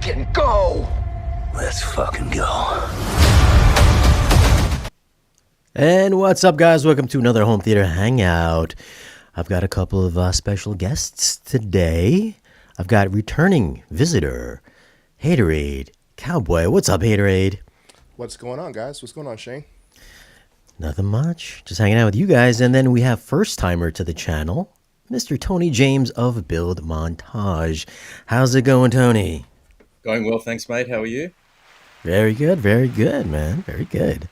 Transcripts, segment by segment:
fucking go! Let's fucking go. And what's up, guys? Welcome to another home theater hangout. I've got a couple of special guests today. I've got returning visitor, Haterade Cowboy. What's up, Haterade? What's going on, guys? What's going on, Shane? Nothing much. Just hanging out with you guys. And then we have first-timer to the channel, Mr. Tony James of Build Montage. How's it going, Tony? Going well, thanks, mate. How are you? Very good, man. Very good.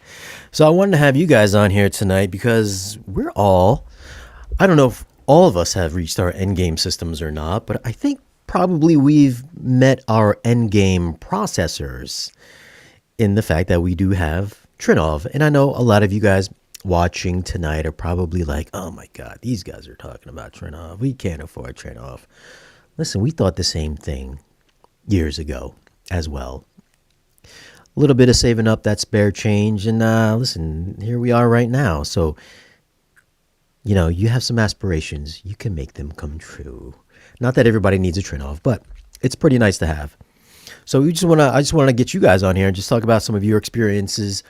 So I wanted to have you guys on here tonight because I don't know if all of us have reached our endgame systems or not, but I think probably we've met our endgame processors in the fact that we do have Trinnov. And I know a lot of you guys watching tonight are probably like, oh my God, these guys are talking about Trinnov. We can't afford Trinnov. Listen, we thought the same thing years ago as well. A little bit of saving up that spare change, and listen, here we are right now. So, you know, you have some aspirations. You can make them come true. Not that everybody needs a Trinnov, but it's pretty nice to have. So I just want to get you guys on here and just talk about some of your experiences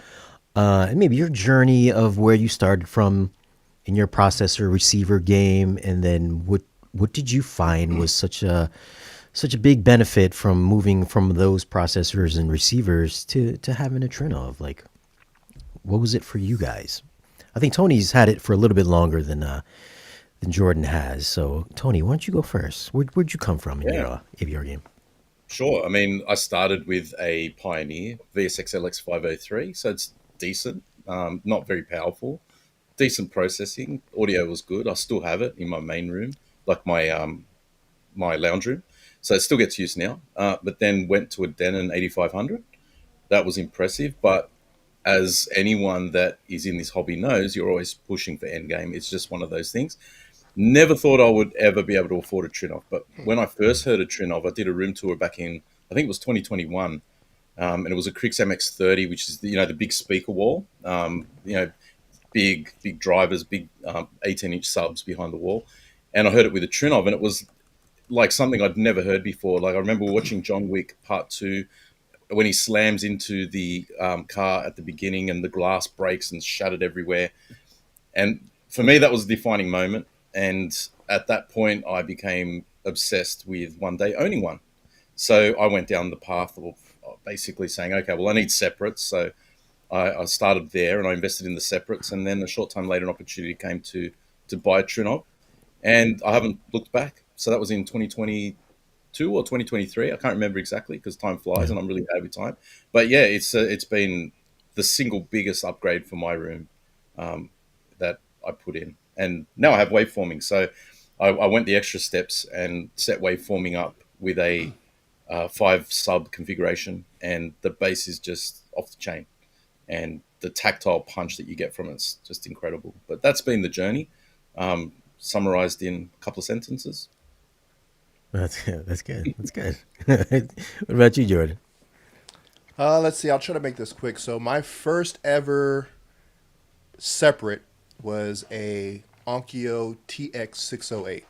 and maybe your journey of where you started from in your processor receiver game, and then what did you find was such a big benefit from moving from those processors and receivers to having a Trinnov? Like, what was it for you guys? I think Tony's had it for a little bit longer than Jordan has. So, Tony, why don't you go first? Where'd you come from in your AVR game? Sure. I mean, I started with a Pioneer VSX LX503, so it's decent, not very powerful, decent processing. Audio was good. I still have it in my main room, like my my lounge room. So it still gets used now, but then went to a Denon 8500. That was impressive, but as anyone that is in this hobby knows, you're always pushing for endgame. It's just one of those things. Never thought I would ever be able to afford a Trinnov, but when I first heard of Trinnov, I did a room tour back in, I think it was 2021, and it was a Crix MX30, which is the big speaker wall, big drivers, big 18-inch subs behind the wall, and I heard it with a Trinnov, and it was like something I'd never heard before. Like, I remember watching John Wick Part 2 when he slams into the car at the beginning and the glass breaks and shattered everywhere. And for me, that was a defining moment. And at that point, I became obsessed with one day owning one. So I went down the path of basically saying, okay, well, I need separates. So I started there and I invested in the separates. And then a short time later, an opportunity came to buy a Trinnov. And I haven't looked back. So that was in 2022 or 2023. I can't remember exactly because time flies and I'm really bad with time. But yeah, it's been the single biggest upgrade for my room that I put in. And now I have waveforming. So I went the extra steps and set waveforming up with a 5 sub configuration. And the bass is just off the chain. And the tactile punch that you get from it's just incredible. But that's been the journey. Summarized in a couple of sentences. That's good. That's good. What about you, Jordan? Let's see. I'll try to make this quick. So my first ever separate was a Onkyo TX608.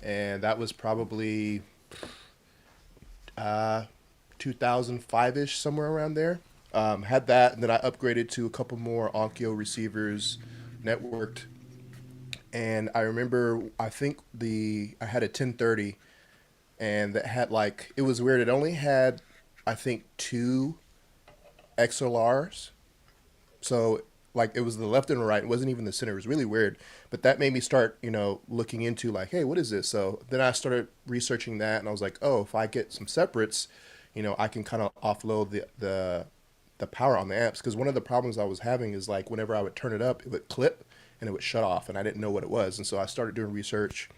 And that was probably 2005-ish, somewhere around there. Had that, and then I upgraded to a couple more Onkyo receivers, networked. And I remember, I think I had a 1030, and that had it was weird. It only had, I think, 2 XLRs. So it was the left and right. It wasn't even the center. It was really weird. But that made me start, looking into hey, what is this? So then I started researching that, and I was like, oh, if I get some separates, I can kind of offload the power on the amps. Because one of the problems I was having is whenever I would turn it up, it would clip and it would shut off, and I didn't know what it was. And so I started doing research,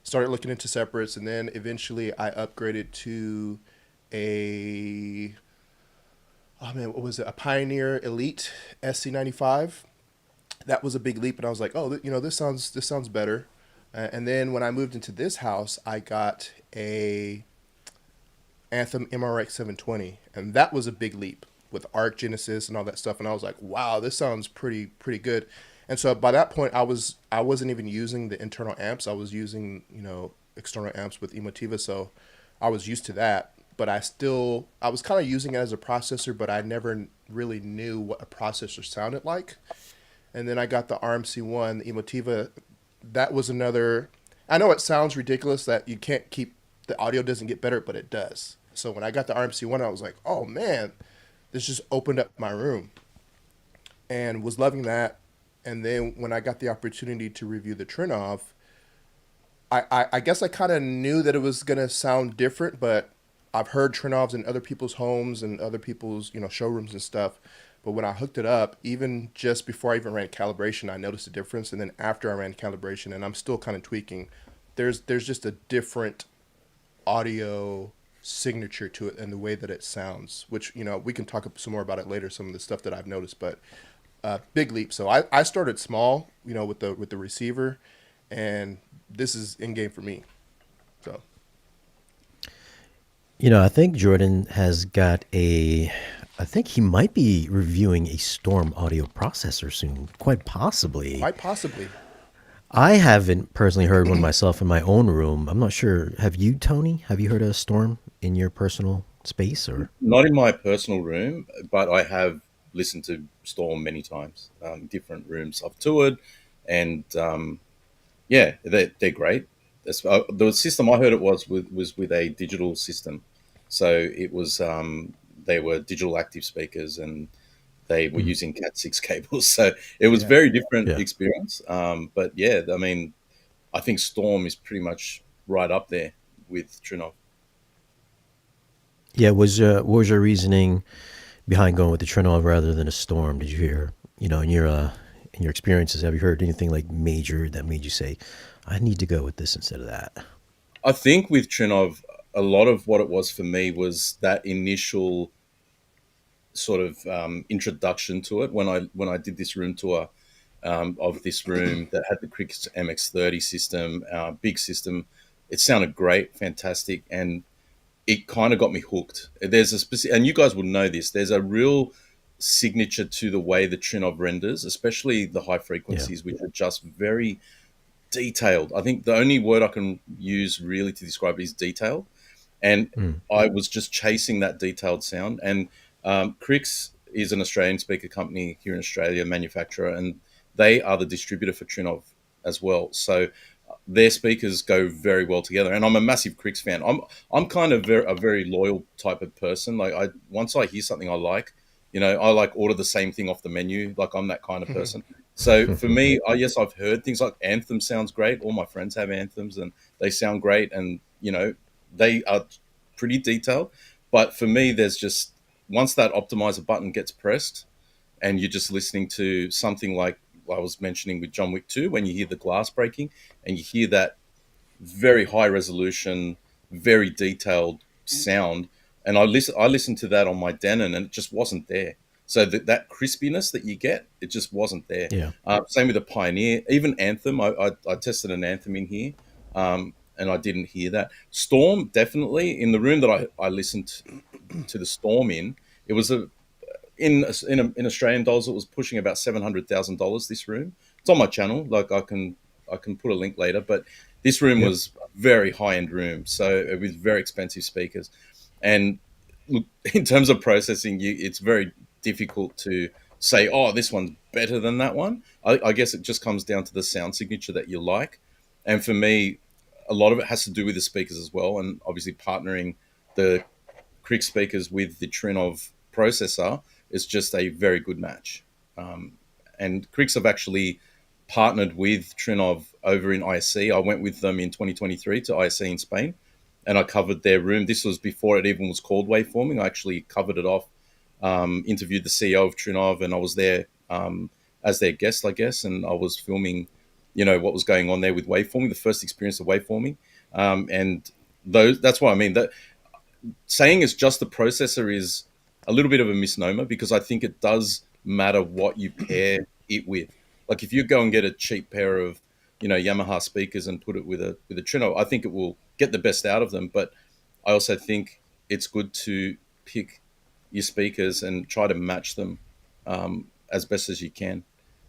started looking into separates, and then eventually I upgraded to what was it? A Pioneer Elite SC95. That was a big leap, and I was like, oh, this sounds better. And then when I moved into this house, I got a Anthem MRX 720, and that was a big leap with Arc Genesis and all that stuff. And I was like, wow, this sounds pretty good. And so by that point, I wasn't even using the internal amps. I was using external amps with Emotiva, so I was used to that. but I was kind of using it as a processor, but I never really knew what a processor sounded like. And then I got the RMC1, the Emotiva. That was another. I know it sounds ridiculous that you can't keep the audio doesn't get better, but it does. So when I got the RMC1, I was like, oh man, this just opened up my room, and was loving that. And then when I got the opportunity to review the Trinnov, I guess I kind of knew that it was gonna sound different, but I've heard Trinnovs in other people's homes and other people's showrooms and stuff. But when I hooked it up, even just before I even ran calibration, I noticed a difference. And then after I ran calibration, and I'm still kind of tweaking, there's just a different audio signature to it and the way that it sounds, which we can talk some more about it later, some of the stuff that I've noticed. But big leap. So I started small, with the receiver, and this is in game for me. So I think Jordan has got I think he might be reviewing a Storm audio processor soon, quite possibly. quite possibly. I haven't personally heard one myself in my own room. I'm not sure. Have you, Tony? Have you heard a Storm in your personal space? Or Not in my personal room, but I have listened to Storm many times, different rooms I've toured, and yeah, they're great. The system I heard it was with a digital system, so it was they were digital active speakers, and they were using Cat 6 cables, so it was Yeah. very different yeah, experience. But yeah, I mean, I think Storm is pretty much right up there with Trinnov. yeah. What was your reasoning behind going with the Trinnov rather than a Storm? Did you hear, in your experiences, have you heard anything like major that made you say, I need to go with this instead of that? I think with Trinnov, a lot of what it was for me was that initial sort of introduction to it when I did this room tour of this room that had the Cricket MX30 system, big system. It sounded great, fantastic, and it kind of got me hooked. There's a specific, and you guys will know this. There's a real signature to the way the Trinnov renders, especially the high Yeah. frequencies, which are just very detailed. I think the only word I can use really to describe it is detailed. And Mm. I was just chasing that detailed sound. And Crix is an Australian speaker company here in Australia, manufacturer, and they are the distributor for Trinnov as well. So their speakers go very well together. And I'm a massive Crix fan. I'm kind of a very loyal type of person. Like once I hear something I like, I like order the same thing off the menu. Like I'm that kind of person. So for me, yes, I've heard things like Anthem sounds great. All my friends have Anthems and they sound great. And, they are pretty detailed. But for me, there's just once that optimizer button gets pressed and you're just listening to something like I was mentioning with John Wick 2, when you hear the glass breaking and you hear that very high resolution, very detailed sound. And I listened to that on my Denon and it just wasn't there. So that crispiness that you get, it just wasn't there. Yeah. Same with the Pioneer, even Anthem. I tested an Anthem in here, and I didn't hear that. Storm, definitely. In the room that I listened to the Storm in, it was in Australian dollars, it was pushing about $700,000. This room, it's on my channel. Like I can put a link later, but this room Yep. was a very high end room, so with very expensive speakers. And look, in terms of processing, it's very difficult to say, oh, this one's better than that one. I guess it just comes down to the sound signature that you like. And for me, a lot of it has to do with the speakers as well, and obviously partnering the Crick speakers with the Trinnov processor is just a very good match. And Cricks have actually partnered with Trinnov over in ISC. I went with them in 2023 to ISC in Spain, and I covered their room. This was before it even was called Waveforming. I actually covered it off, interviewed the CEO of Trinnov, and I was there as their guest, I guess, and I was filming, what was going on there with Waveforming, the first experience of Waveforming. And that's what I mean. That saying it's just the processor is a little bit of a misnomer, because I think it does matter what you pair it with. Like if you go and get a cheap pair of, Yamaha speakers and put it with a Trinnov, I think it will get the best out of them. But I also think it's good to pick your speakers and try to match them as best as you can.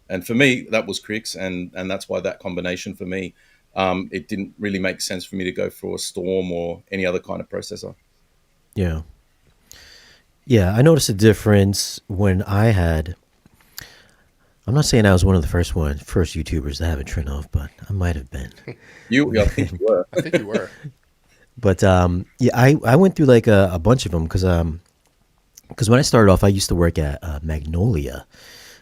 And for me, that was Crix, and that's why that combination for me, it didn't really make sense for me to go for a Storm or any other kind of processor. Yeah. Yeah, I noticed a difference when I had. I'm not saying I was one of the first YouTubers to have a Trinnov, but I might have been. I think you were. I think you were. But yeah, I went through like a bunch of them because when I started off, I used to work at Magnolia,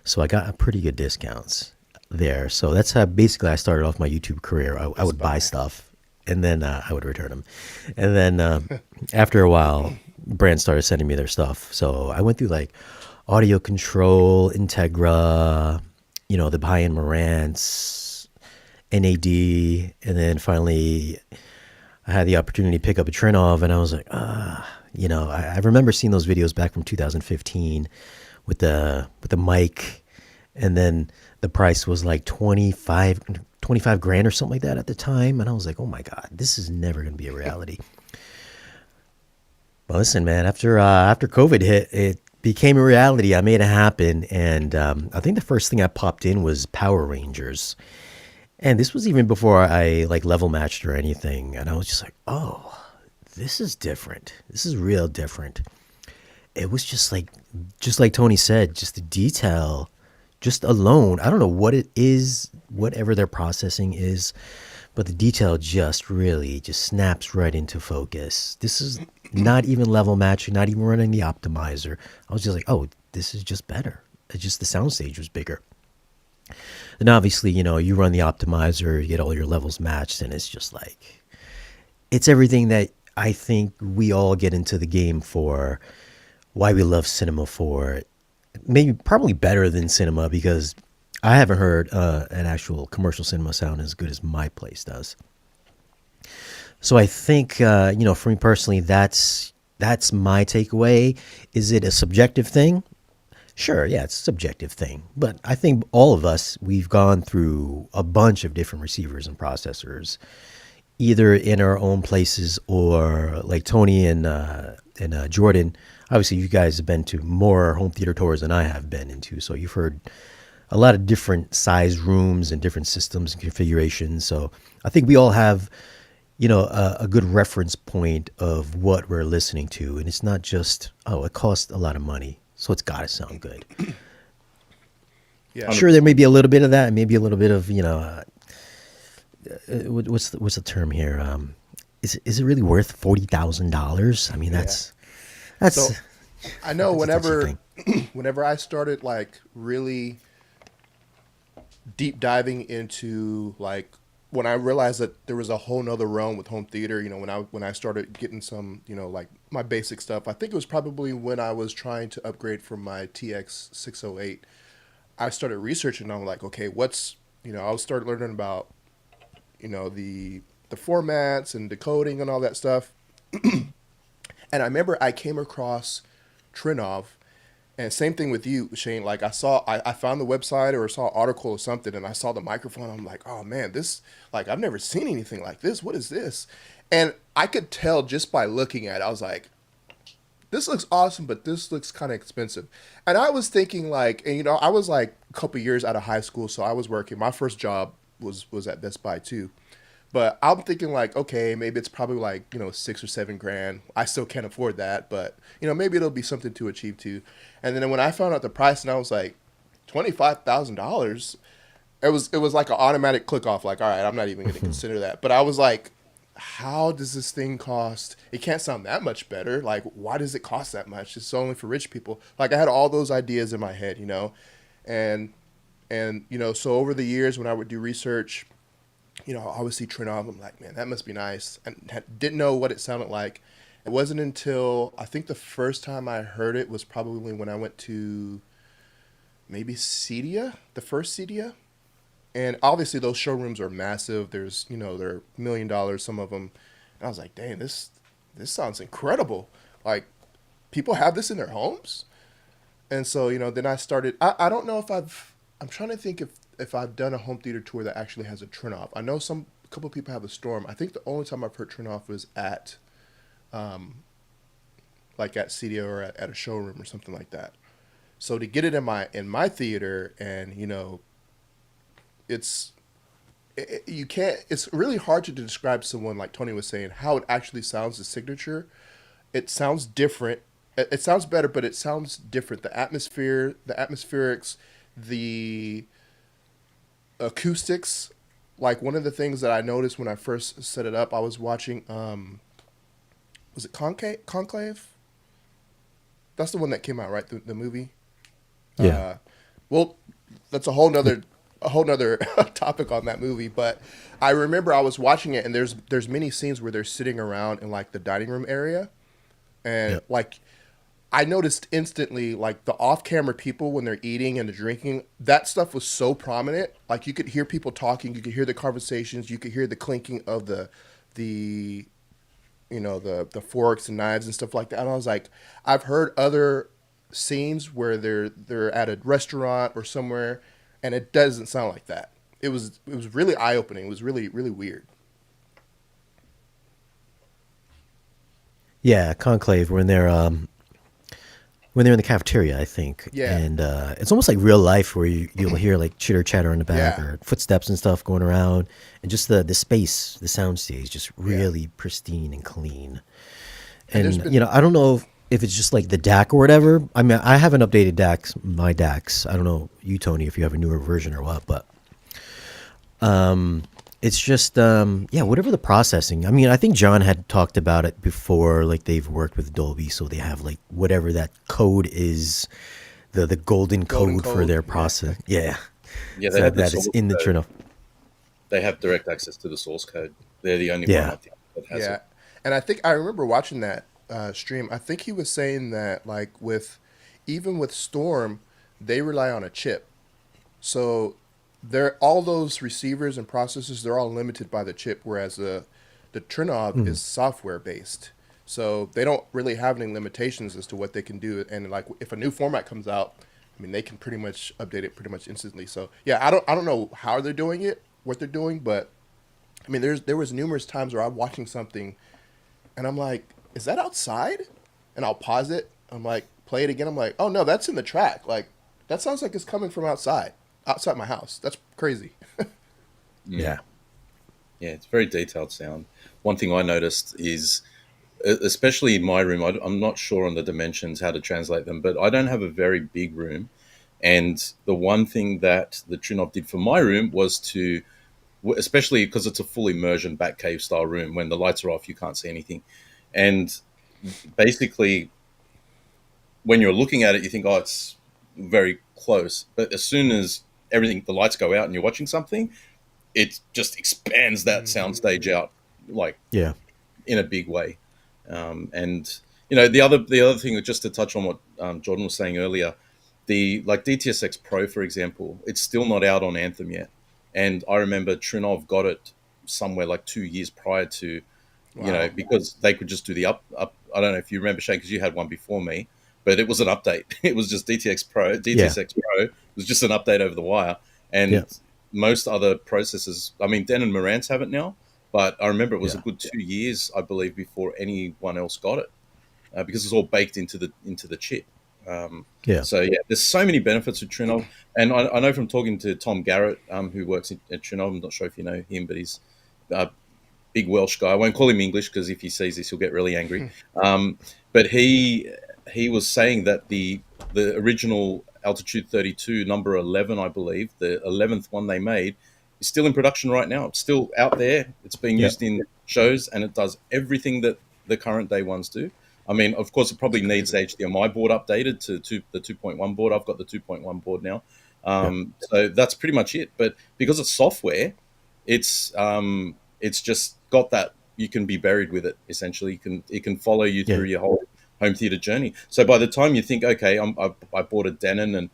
so I got pretty good discounts there. So that's how basically I started off my YouTube career. I would buy stuff and then I would return them, and then after a while, brands started sending me their stuff. So I went through like Audio Control, Integra, the high-end Marantz, NAD, and then finally I had the opportunity to pick up a Trinnov, and I was like, I remember seeing those videos back from 2015 with the mic, and then the price was like 25 grand or something like that at the time, and I was like, oh my God, this is never going to be a reality. Well, listen, man, after COVID hit, it became a reality. I made it happen, and I think the first thing I popped in was Power Rangers. And this was even before I like level matched or anything. And I was just like, oh, this is different. This is real different. It was just like Tony said, just the detail, just alone. I don't know what it is, whatever their processing is, but the detail just really just snaps right into focus. This is not even level matching, not even running the optimizer. I was just like, oh, this is just better. It's just the soundstage was bigger. And obviously, you run the optimizer, you get all your levels matched, and it's just like, it's everything that I think we all get into the game for, why we love cinema for. Maybe probably better than cinema, because I haven't heard an actual commercial cinema sound as good as my place does. So I think, for me personally, that's my takeaway. Is it a subjective thing? Sure, yeah, it's a subjective thing. But I think all of us, we've gone through a bunch of different receivers and processors, either in our own places or like Tony and Jordan. Obviously, you guys have been to more home theater tours than I have been into, so you've heard a lot of different size rooms and different systems and configurations. So I think we all have, a good reference point of what we're listening to. And it's not just, oh, it costs a lot of money, so it's got to sound good. Yeah. Sure, there may be a little bit of that, maybe a little bit of, what's the term here? Is it really worth $40,000? I mean, that's. So I know that's a touchy thing. whenever I started like really deep diving into like when I realized that there was a whole nother realm with home theater, when I started getting some, like my basic stuff, I think it was probably when I was trying to upgrade from my TX 608. I started researching. And I'm like, okay, I started learning about, the formats and decoding and all that stuff. And I remember I came across Trinnov, and same thing with you, Shane. Like I found the website or saw an article or something, and I saw the microphone. I'm like, oh man, this, like, I've never seen anything like this. What is this? And I could tell just by looking at it, I was like, this looks awesome, but this looks kind of expensive. And I was thinking like, and I was like a couple years out of high school, so I was working. My first job was at Best Buy too. But I'm thinking like, okay, maybe it's probably like, $6 or $7 grand. I still can't afford that, but maybe it'll be something to achieve too. And then when I found out the price, and I was like, $25,000, it was like an automatic click off. Like, all right, I'm not even going to consider that. But I was like, how does this thing cost? It can't sound that much better. Like, why does it cost that much? It's only for rich people. Like, I had all those ideas in my head, and so over the years when I would do research, I always see Trinnov. I'm like, man, that must be nice. And didn't know what it sounded like. It wasn't until I think the first time I heard it was probably when I went to maybe Cedia, the first Cedia. And obviously those showrooms are massive. There's, they're $1 million, some of them. And I was like, dang, this sounds incredible. Like, people have this in their homes? And so, then I started, I don't know if I'm trying to think if I've done a home theater tour that actually has a Trinnov. I know a couple of people have a Storm. I think the only time I've heard Trinnov was at, like at Cedia or at a showroom or something like that. So to get it in my theater, and it's really hard to describe someone, like Tony was saying, how it actually sounds, the signature. it sounds different. It sounds better, but it sounds different. The atmosphere, the atmospherics, the acoustics. Like one of the things that I noticed when I first set it up, I was watching. Was it Conclave? That's the one that came out, right? The movie. Yeah. Well, that's a whole nother topic on that movie. But I remember I was watching it, and there's many scenes where they're sitting around in like the dining room area, and Yep. like I noticed instantly, like the off-camera people when they're eating and drinking, that stuff was so prominent. Like you could hear people talking, you could hear the conversations, you could hear the clinking of the the forks and knives and stuff like that. And I was like, I've heard other scenes where they're at a restaurant or somewhere, and it doesn't sound like that. It was really eye opening. It was really really weird. Yeah, Conclave when they're in the cafeteria, I think, Yeah, and it's almost like real life where you'll hear like chitter chatter in the back yeah, or footsteps and stuff going around, and just the space, the sound stage, just yeah. really pristine and clean. And there's And been I don't know if it's just like the DAC or whatever. I mean, I haven't updated DACs, my DACs. I don't know you, Tony, if you have a newer version or what, but it's just yeah, whatever the processing. I mean, I think John had talked about it before, like they've worked with Dolby, so they have like whatever that code is, the golden golden code for code. their Yeah, process. Yeah, Yeah, they so have the that is source in the code. Trinnov. They have direct access to the source code. They're the only one Yeah, I think that has yeah. it. And I think I remember watching that stream. I think he was saying that like with even with Storm, they rely on a chip. So they're all those receivers and processors, they're all limited by the chip, whereas the Trinnov is software based. So they don't really have any limitations as to what they can do. And like if a new format comes out, I mean they can pretty much update it pretty much instantly. So yeah, I don't know how they're doing it, what they're doing, but I mean there was numerous times where I'm watching something and I'm like, is that outside? And I'll pause it. I'm like, play it again. I'm like, oh no, that's in the track. Like that sounds like it's coming from outside my house. That's crazy. Mm. yeah, Yeah, it's very detailed sound. One thing I noticed is, especially in my room, I'm not sure on the dimensions how to translate them, but I don't have a very big room. And the one thing that the Trinnov did for my room was to, especially because it's a full immersion back cave style room, when the lights are off, you can't see anything. And basically, when you're looking at it, you think, oh, it's very close. But as soon as the lights go out and you're watching something, it just expands that Hmm. soundstage out like yeah, in a big way. And the other thing, just to touch on what Jordan was saying earlier, the like DTSX Pro, for example, it's still not out on Anthem yet. And I remember Trinnov got it somewhere like 2 years prior to, Wow. because they could just do the up. I don't know if you remember, Shane, because you had one before me, but it was an update. It was just yeah, DTSX Pro was just an update over the wire. yeah, And most other processors, I mean, Den and Marantz have it now, but I remember it was a yeah, good 2 years, I believe, before anyone else got it, because it's all baked into the chip. Um, yeah, so yeah, there's so many benefits with Trinnov, and I know from talking to Tom Garrett, who works at Trinnov. I'm not sure if you know him, but he's a big Welsh guy. I won't call him English because if he sees this, he'll get really angry. Um, but he was saying that the original Altitude 32, number 11, I believe, the 11th one they made, is still in production right now. It's still out there. It's being yeah, used in shows, and it does everything that the current day ones do. I mean, of course, it That's probably needs crazy. the HDMI board updated to the 2.1 board. I've got the 2.1 board now. yeah, So that's pretty much it. But because it's software, it's just got that you can be buried with it. Essentially, it can follow you yeah, through your whole home theater journey. So by the time you think, okay, I bought a Denon, and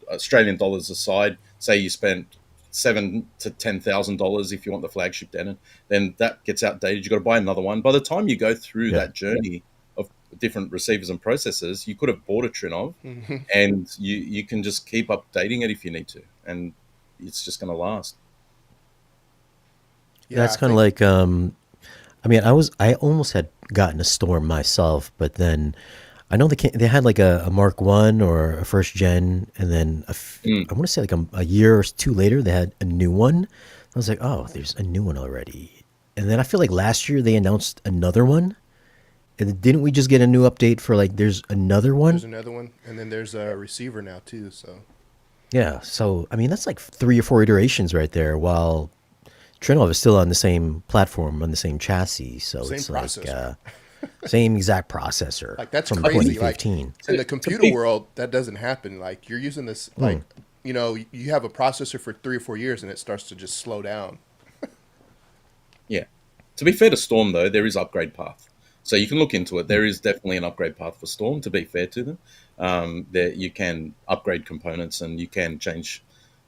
Australian dollars aside, say you spent $7,000 to $10,000 if you want the flagship Denon, then that gets outdated. You've got to buy another one. By the time you go through yeah. that journey of different receivers and processors, you could have bought a Trinnov, Hmm. and you can just keep updating it if you need to, and it's just going to last. Yeah, That's I kind of think. like I mean, I almost had gotten a Storm myself, but then I know they had like a Mark One or a first gen, and then Mm. I want to say like a year or two later they had a new one. I was like, oh, there's a new one already. And then I feel like last year they announced another one, And didn't we just get a new update for like? There's another There's one. another one, and then there's a receiver now too. So Yeah. So I mean, that's like 3 or 4 iterations right there. While Trinnov is still on the same platform, on the same chassis. So same it's like processor. same exact processor Like that's from crazy. Like 2015. in the To computer be world, that doesn't happen. Like you're using this, like you have a processor for 3 or 4 years, and it starts to just slow down. Yeah. To be fair to Storm, though, there is upgrade path. So you can look into it. There is definitely an upgrade path for Storm, to be fair to them. There you can upgrade components and you can change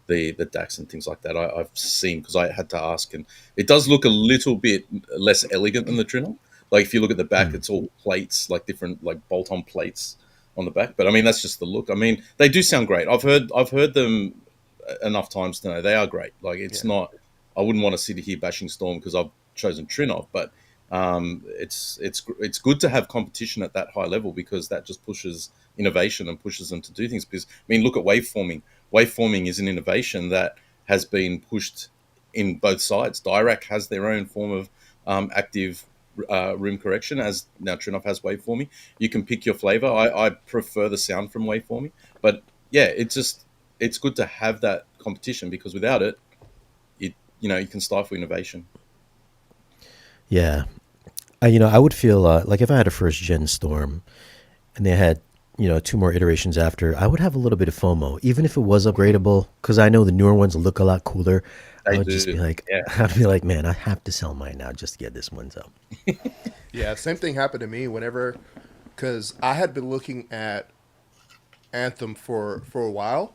the DAX and things like that. I've seen, because I had to ask, and it does look a little bit less elegant than the Trinnov. Like if you look at the back, it's all plates, like different like bolt-on plates on the back. But I mean, that's just the look. I mean, they do sound great. I've heard them enough times to know they are great. Like it's Yeah. not. I wouldn't want to sit here bashing Storm because I've chosen Trinnov, but it's good to have competition at that high level because that just pushes innovation and pushes them to do things. Because I mean, look at waveforming. Waveforming is an innovation that has been pushed in both sides. Dirac has their own form of active room correction, as now Trinnov has waveforming. You can pick your flavor. I prefer the sound from waveforming, but yeah, it's good to have that competition because without it, you can stifle innovation. Yeah. I would feel like if I had a first gen Storm and they had, 2 more iterations after, I would have a little bit of FOMO, even if it was upgradable, because I know the newer ones look a lot cooler. I They would just do, be like, yeah. I'd be like, man, I have to sell mine now just to get this one. So, Yeah, same thing happened to me whenever, because I had been looking at Anthem for a while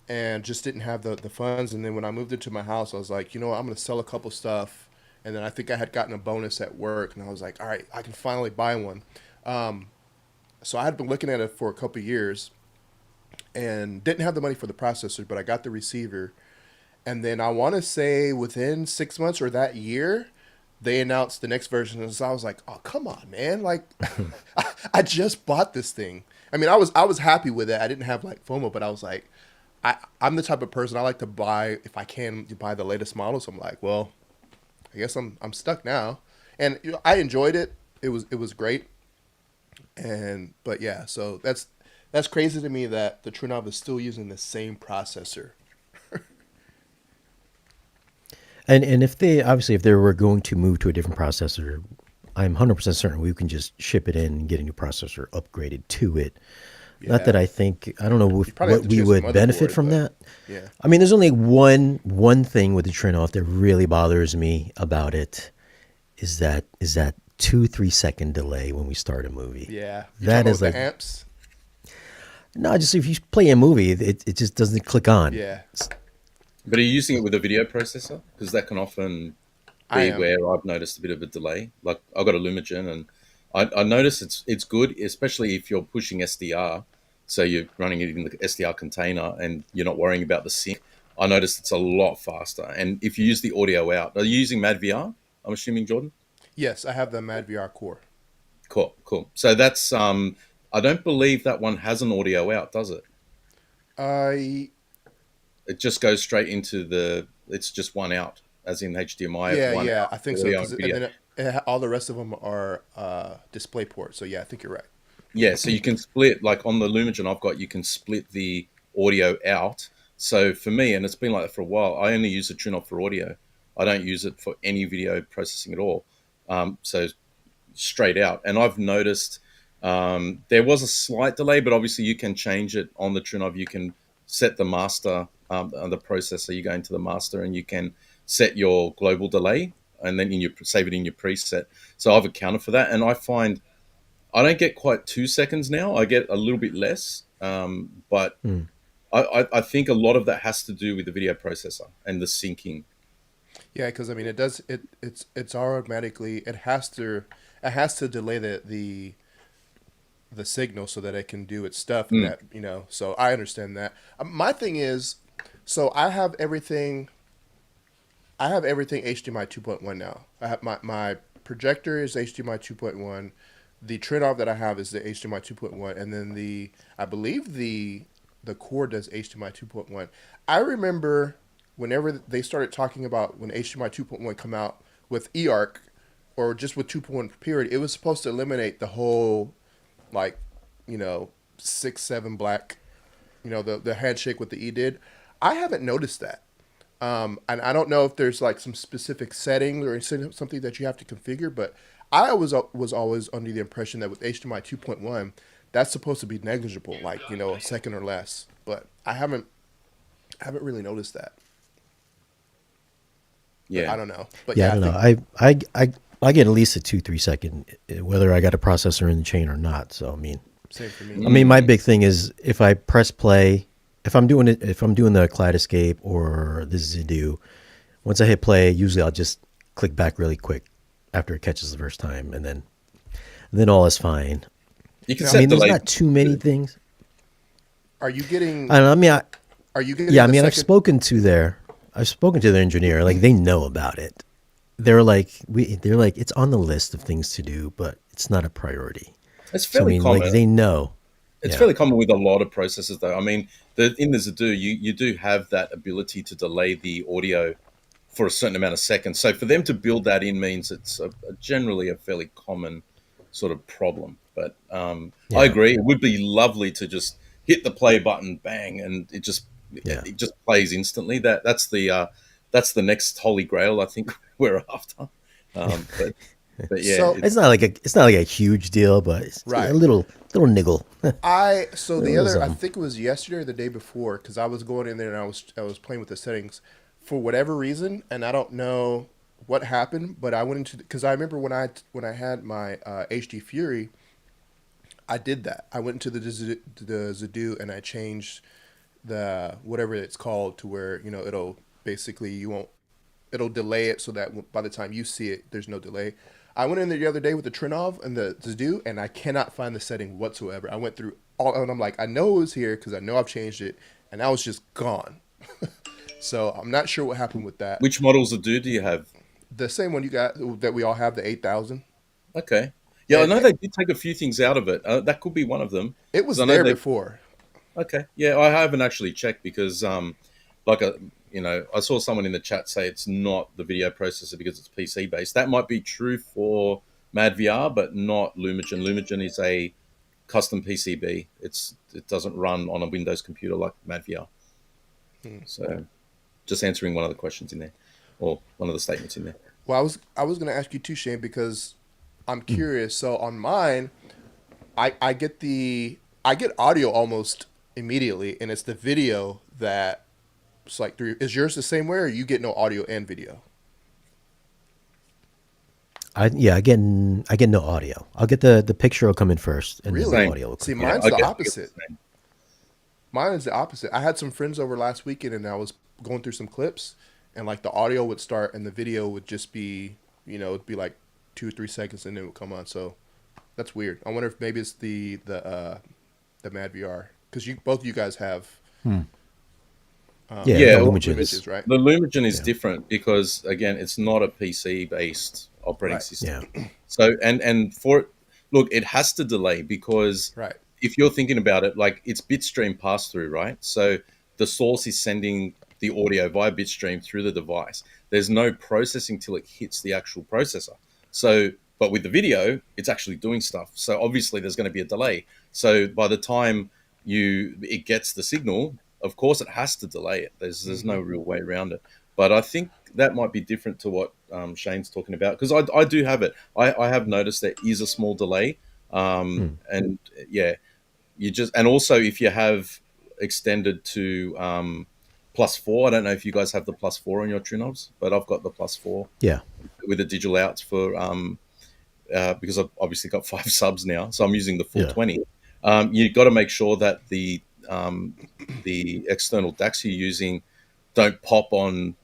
and just didn't have the funds. And then when I moved into my house, I was like, you know what, I'm going to sell a couple stuff. And then I think I had gotten a bonus at work, and I was like, all right, I can finally buy one. So I had been looking at it for a couple years and didn't have the money for the processor, but I got the receiver. And then I want to say within 6 months or that year, they announced the next version. And so I was like, oh, come on, man. Like, I just bought this thing. I mean, I was happy with it. I didn't have like FOMO, but I was like, I'm the type of person I like to buy, if I can, buy the latest model. So I'm like, well, I guess I'm stuck now. And I enjoyed it. It was great. But yeah, so that's crazy to me that the Trinnov is still using the same processor. and if they were going to move to a different processor, I'm 100% certain we can just ship it in and get a new processor upgraded to it. Not that Yeah. I don't know You probably have what to we choose a would benefit motherboard, from but that. yeah. I mean, there's only one thing with the Trinnov that really bothers me about it is that 2-3 second delay when we start a movie. Yeah. You That talking is about like the amps? no, just if you play a movie, it just doesn't click on. Yeah. But are you using it with a video processor? Because that can often I be am. where I've noticed a bit of a delay. Like I've got a Lumagen, and I notice it's good, especially if you're pushing SDR. So you're running it in the SDR container, and you're not worrying about the sync. I noticed it's a lot faster. And if you use the audio out, are you using MadVR? I'm assuming, Jordan. Yes, I have the MadVR core. Cool, cool. So that's I don't believe that one has an audio out, does it? I It just goes straight into the. It's just one out, as in HDMI, Yeah, one yeah, out, I think so. audio Cause and and video. then all the rest of them are display ports. So yeah, I think you're right. Yeah, so you can split, like on the Lumagen I've got, you can split the audio out. So for me, and it's been like that for a while, I only use the Trinnov for audio. I don't use it for any video processing at all. So straight out. And I've noticed there was a slight delay, but obviously you can change it on the Trinnov. You can set the master, on the processor. You go into the master and you can set your global delay, and then save it in your preset. So I've accounted for that, and I find I don't get quite 2 seconds now. I get a little bit less, but I think a lot of that has to do with the video processor and the syncing. Yeah, because I mean, it does it's automatically it has to delay the signal so that it can do its stuff and Mm, that So I understand that. My thing is, so I have everything HDMI 2.1 now. I have my projector is HDMI 2.1. The Trinnov that I have is the HDMI 2.1, and then I believe the core does HDMI 2.1. I remember whenever they started talking about when HDMI 2.1 come out with eARC or just with 2.1 period, it was supposed to eliminate the whole, like, 6-7 black, the handshake with the E did. I haven't noticed that. And I don't know if there's like some specific settings or something that you have to configure, but I was always under the impression that with HDMI 2.1, that's supposed to be negligible, like, a second or less. But I haven't really noticed that. But Yeah. I don't know. But Yeah, I don't know. I get at least a 2-3 second, whether I got a processor in the chain or not. So I mean, same for me. I mean, my big thing is if I press play, if I'm doing the Kaleidoscape or the Zidu, once I hit play, usually I'll just click back really quick after it catches the first time, and then all is fine. You can I set mean, there's delay. not too many things. Are you getting? I don't know. I mean, Are you getting? yeah. I the mean, second- I've spoken to their engineer. Like they know about it. They're like it's on the list of things to do, but it's not a priority. It's So I fairly mean, common. like they know. It's Yeah. fairly common with a lot of processors, though. I mean, in the Zidu, you do have that ability to delay the audio for a certain amount of seconds. So for them to build that in means it's generally a fairly common sort of problem. But I agree. It would be lovely to just hit the play button, bang, and it just plays instantly. That's the next holy grail I think we're after. But yeah, So- It's not like a huge deal, but it's Right. a little niggle. I was, think it was yesterday or the day before, because I was going in there and I was playing with the settings for whatever reason, and I don't know what happened, but I went into because I remember when I had my HD Fury, I did that. I went into the Zidu and I changed the whatever it's called to where it'll basically it'll delay it so that by the time you see it, there's no delay. I went in there the other day with the Trinnov and the Zidu, and I cannot find the setting whatsoever. I went through all, and I'm like, I know it was here because I know I've changed it, and now it's just gone. So I'm not sure what happened with that. which models of do you have? The same one you got that we all have, the 8000. Okay. Yeah, I know they did take a few things out of it. That could be one of them. It was 'Cause I know there they- before. Okay. Yeah, I haven't actually checked because, I saw someone in the chat say it's not the video processor because it's PC based. That might be true for MadVR, but not Lumagen. Lumagen is a custom PCB. It doesn't run on a Windows computer like MadVR. So, just answering one of the questions in there, or one of the statements in there. Well, I was going to ask you too, Shane, because I'm curious. So on mine, I get audio almost immediately, and it's the video that it's like is yours the same way, or you get no audio and video? I get no audio. I'll get the picture will come in first, and Really? then the audio will See, come in. mine's I the guess opposite. it's the same. Mine is the opposite. I had some friends over last weekend, and I was going through some clips, and like the audio would start, and the video would just be, it'd be like 2 or 3 seconds, and then it would come on. So that's weird. I wonder if maybe it's the Mad VR, because both of you guys have. Yeah, no well, Lumagen images, is- right? The Lumagen is different because again, it's not a PC-based operating Right. system. Yeah. So and for it, look, it has to delay because Right. if you're thinking about it, like it's bitstream pass through, right? So the source is sending the audio via bitstream through the device. There's no processing till it hits the actual processor. So, but with the video, it's actually doing stuff. So obviously, there's going to be a delay. So by the time it gets the signal, of course, it has to delay it. There's no real way around it. But I think that might be different to what Shane's talking about because I do have it. I have noticed there is a small delay, and yeah, and also if you have extended to +4, I don't know if you guys have the +4 on your Trinovs, but I've got the +4 Yeah. with the digital outs for because I've obviously got 5 subs now, so I'm using the full 20. You've got to make sure that the external DACs you're using don't pop on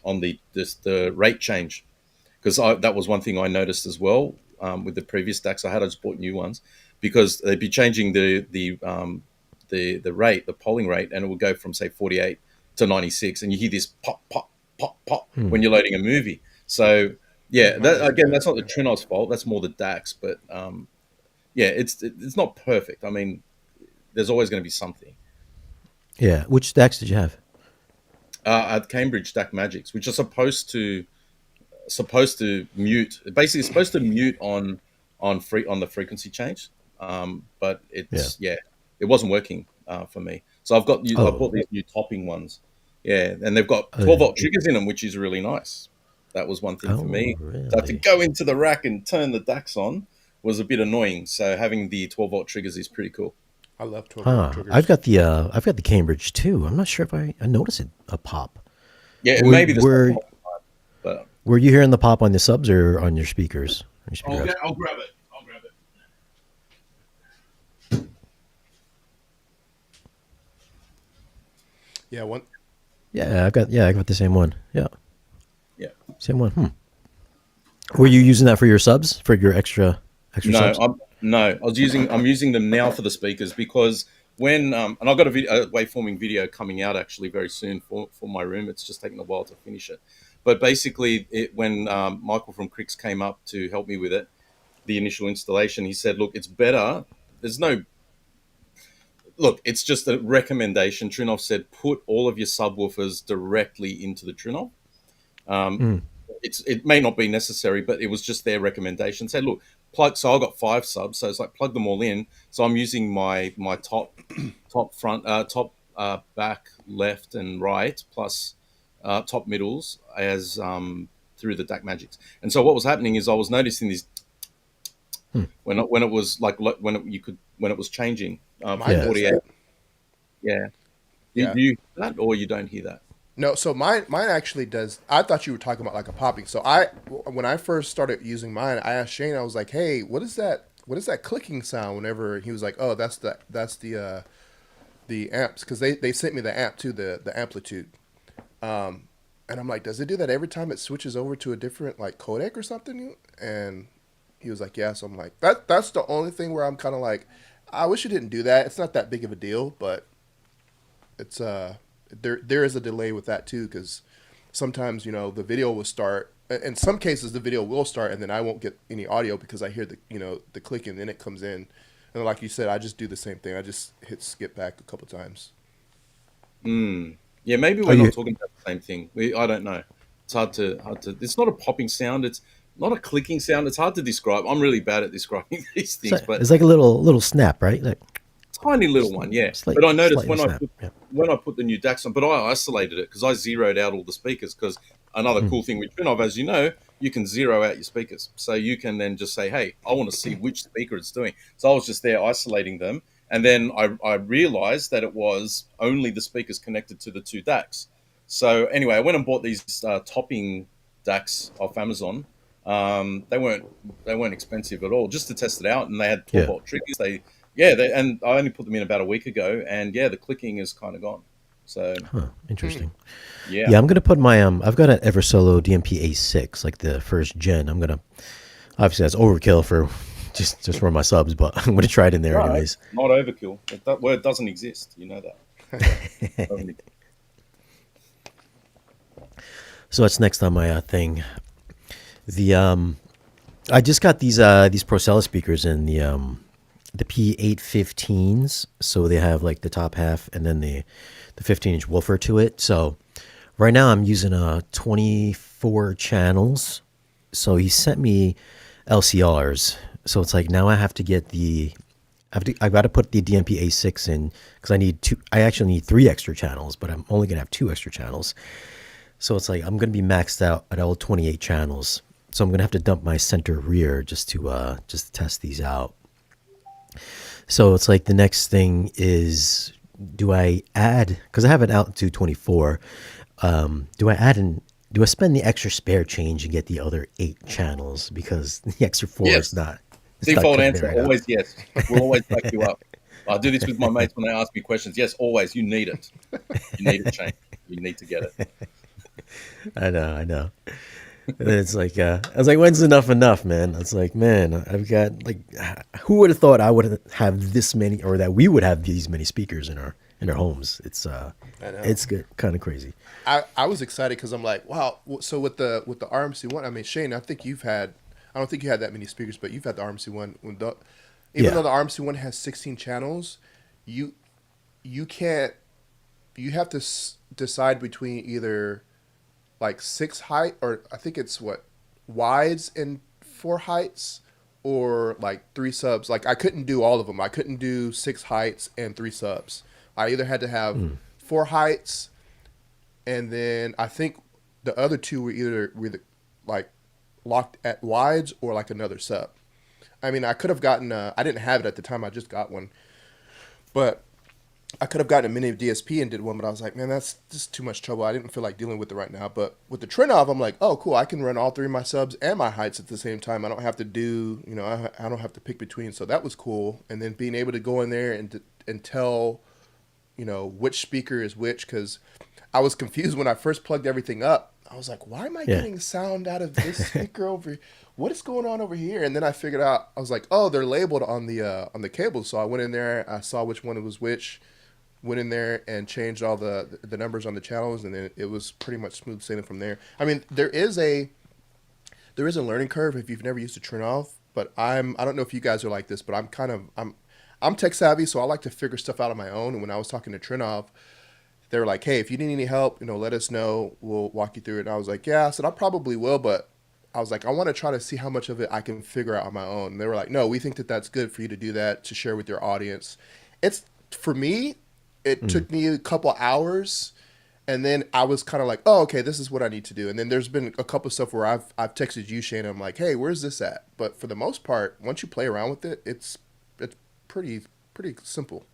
the rate change, because that was one thing I noticed as well with the previous DACs I had. I just bought new ones because they'd be changing the rate, the polling rate, and it would go from say 48 to 96, and you hear this pop pop pop pop when you're loading a movie. So yeah, that's not the Trinov's fault. That's more the DACs, but yeah, it's not perfect. I mean, there's always going to be something. Yeah. Which stacks did you have? At Cambridge DAC Magics, which are supposed to supposed to mute. Basically, it's supposed to mute on the frequency change. But Yeah. it wasn't working for me. So I Oh. bought these new topping ones. Yeah, and they've got Oh, 12 yeah. volt triggers in them, which is really nice. That was one thing for Oh, me. To have to really? go into the rack and turn the DACs on was a bit annoying. So having the 12 volt triggers is pretty cool. I love 12-volt Huh. I've triggers. got the Cambridge too. I'm not sure if I noticed it a pop. Yeah, it Were may be the were same, but were you hearing the pop on the subs or on your speakers? On your speaker ups? I'll grab it. I'll grab it. Yeah, one. Yeah, I got the same one. Yeah, Yeah. same one. Were you using that for your subs for your extra No, subs? I'm using them now for the speakers because when and I've got a waveforming video coming out actually very soon for my room. It's just taken a while to finish it, but basically, when Michael from Crix came up to help me with it, the initial installation, he said, "Look, it's better. There's no look. It's just a recommendation." Trinnov said, "Put all of your subwoofers directly into the Trinnov." Um, Mm. it may not be necessary, but it was just their recommendation. Say, look, plug. So I got 5 subs, so it's like plug them all in. So I'm using my top front, top back, left and right, plus top middles as through the DAC Magics. And so what was happening is I was noticing this Hmm. when it was like when it was changing from Mine Yeah. does 48. that. Yeah, Yeah. do you hear that or you don't hear that? No, so mine actually does. I thought you were talking about like a popping. So when I first started using mine, I asked Shane. I was like, "Hey, what is that? What is that clicking sound?" Whenever he was like, "Oh, that's the amps," because they sent me the amp too, the amplitude. And I'm like, "Does it do that every time it switches over to a different like codec or something?" And he was like, "Yeah." So I'm like, that's the only thing where I'm kind of like, I wish it didn't do that. It's not that big of a deal, but it's there is a delay with that too, because sometimes the video will start. In some cases, the video will start, and then I won't get any audio because I hear the clicking, and then it comes in. And like you said, I just do the same thing. I just hit skip back a couple times. Mm. Yeah, maybe Are we're not you? talking about the same thing. I don't know. It's hard to. It's not a popping sound. It's not a clicking sound. It's hard to describe. I'm really bad at describing these things, but It's like a little snap, right? Like tiny little one, yeah. But I noticed slightly snap. Yeah. when I put the new DAX on, but I isolated it because I zeroed out all the speakers. Because another Mm. cool thing with Trinnov, as you know, you can zero out your speakers, so you can then just say, "Hey, I want to see which speaker it's doing." So I was just there isolating them, and then I realized that it was only the speakers connected to the two DACs. So anyway, I went and bought these topping DACs off Amazon. They weren't expensive at all, just to test it out, and they had 12 Yeah. volt triggers. And I only put them in about a week ago, and yeah, the clicking is kind of gone. So Huh. Interesting. yeah, Yeah, I'm gonna put my I've got an Eversolo DMP A6, like the first gen. I'm gonna obviously that's overkill for just for my subs, but I'm gonna try it in there no, anyways. not overkill. That word doesn't exist. You know that. Doesn't So that's next on my thing. The I just got these Procella speakers in the P815s, so they have like the top half and then the 15-inch woofer to it. So right now I'm using 24 channels. So he sent me LCRs. So it's like now I have to get I got to put the DMP A6 in because I actually need 3 extra channels, but I'm only gonna have 2 extra channels. So it's like I'm gonna be maxed out at all 28 channels. So I'm gonna have to dump my center rear just to test these out. So it's like the next thing is, do I add, because I have it out to 24, do I spend the extra spare change and get the other 8 channels because the extra 4 is yes. not, it's not Default cutting it answer right now. always yes. We'll always back you up. I do this with my mates when they ask me questions. Yes, always. You need it. You need a change. You need to get it. I know. And then it's like, I was like, when's enough, man? It's like, man, I've got like, who would have thought I would have this many, or that we would have these many speakers in our homes? It's I know. it's good, kind of crazy. I was excited because I'm like, wow. So with the RMC one, I mean, Shane, I don't think you had that many speakers, but you've had the RMC one. Even Yeah. though the RMC one has 16 channels, you can't. You have to decide between either like 6 high, or I think it's what wides and 4 heights, or like 3 subs. Like I couldn't do all of them. I couldn't do 6 heights and 3 subs. I either had to have 4 heights, and then I think the other 2 were either like locked at wides or like another sub. I mean, I could have gotten I didn't have it at the time. I just got one, but I could have gotten a mini DSP and did one, but I was like, man, that's just too much trouble. I didn't feel like dealing with it right now. But with the Trinnov, I'm like, oh, cool. I can run all 3 of my subs and my heights at the same time. I don't have to do, I don't have to pick between. So that was cool. And then being able to go in there and tell, which speaker is which, because I was confused when I first plugged everything up. I was like, why am I getting sound out of this speaker over here? What is going on over here? And then I figured out, I was like, oh, they're labeled on the cable. So I went in there, I saw which one it was which. Went in there and changed all the numbers on the channels, and then it was pretty much smooth sailing from there. I mean, there is a learning curve if you've never used a Trinnov, but I don't know if you guys are like this, but I'm tech savvy, so I like to figure stuff out on my own. And when I was talking to Trinnov, they were like, hey, if you need any help, let us know. We'll walk you through it. And I was like, yeah. I said, I probably will, but I was like, I want to try to see how much of it I can figure out on my own. And they were like, no, we think that that's good for you to do that, to share with your audience. For me, it took me a couple hours, and then I was kind of like, oh, okay, this is what I need to do. And then there's been a couple of stuff where I've texted you, Shane, I'm like, hey, where's this at? But for the most part, once you play around with it, it's pretty simple.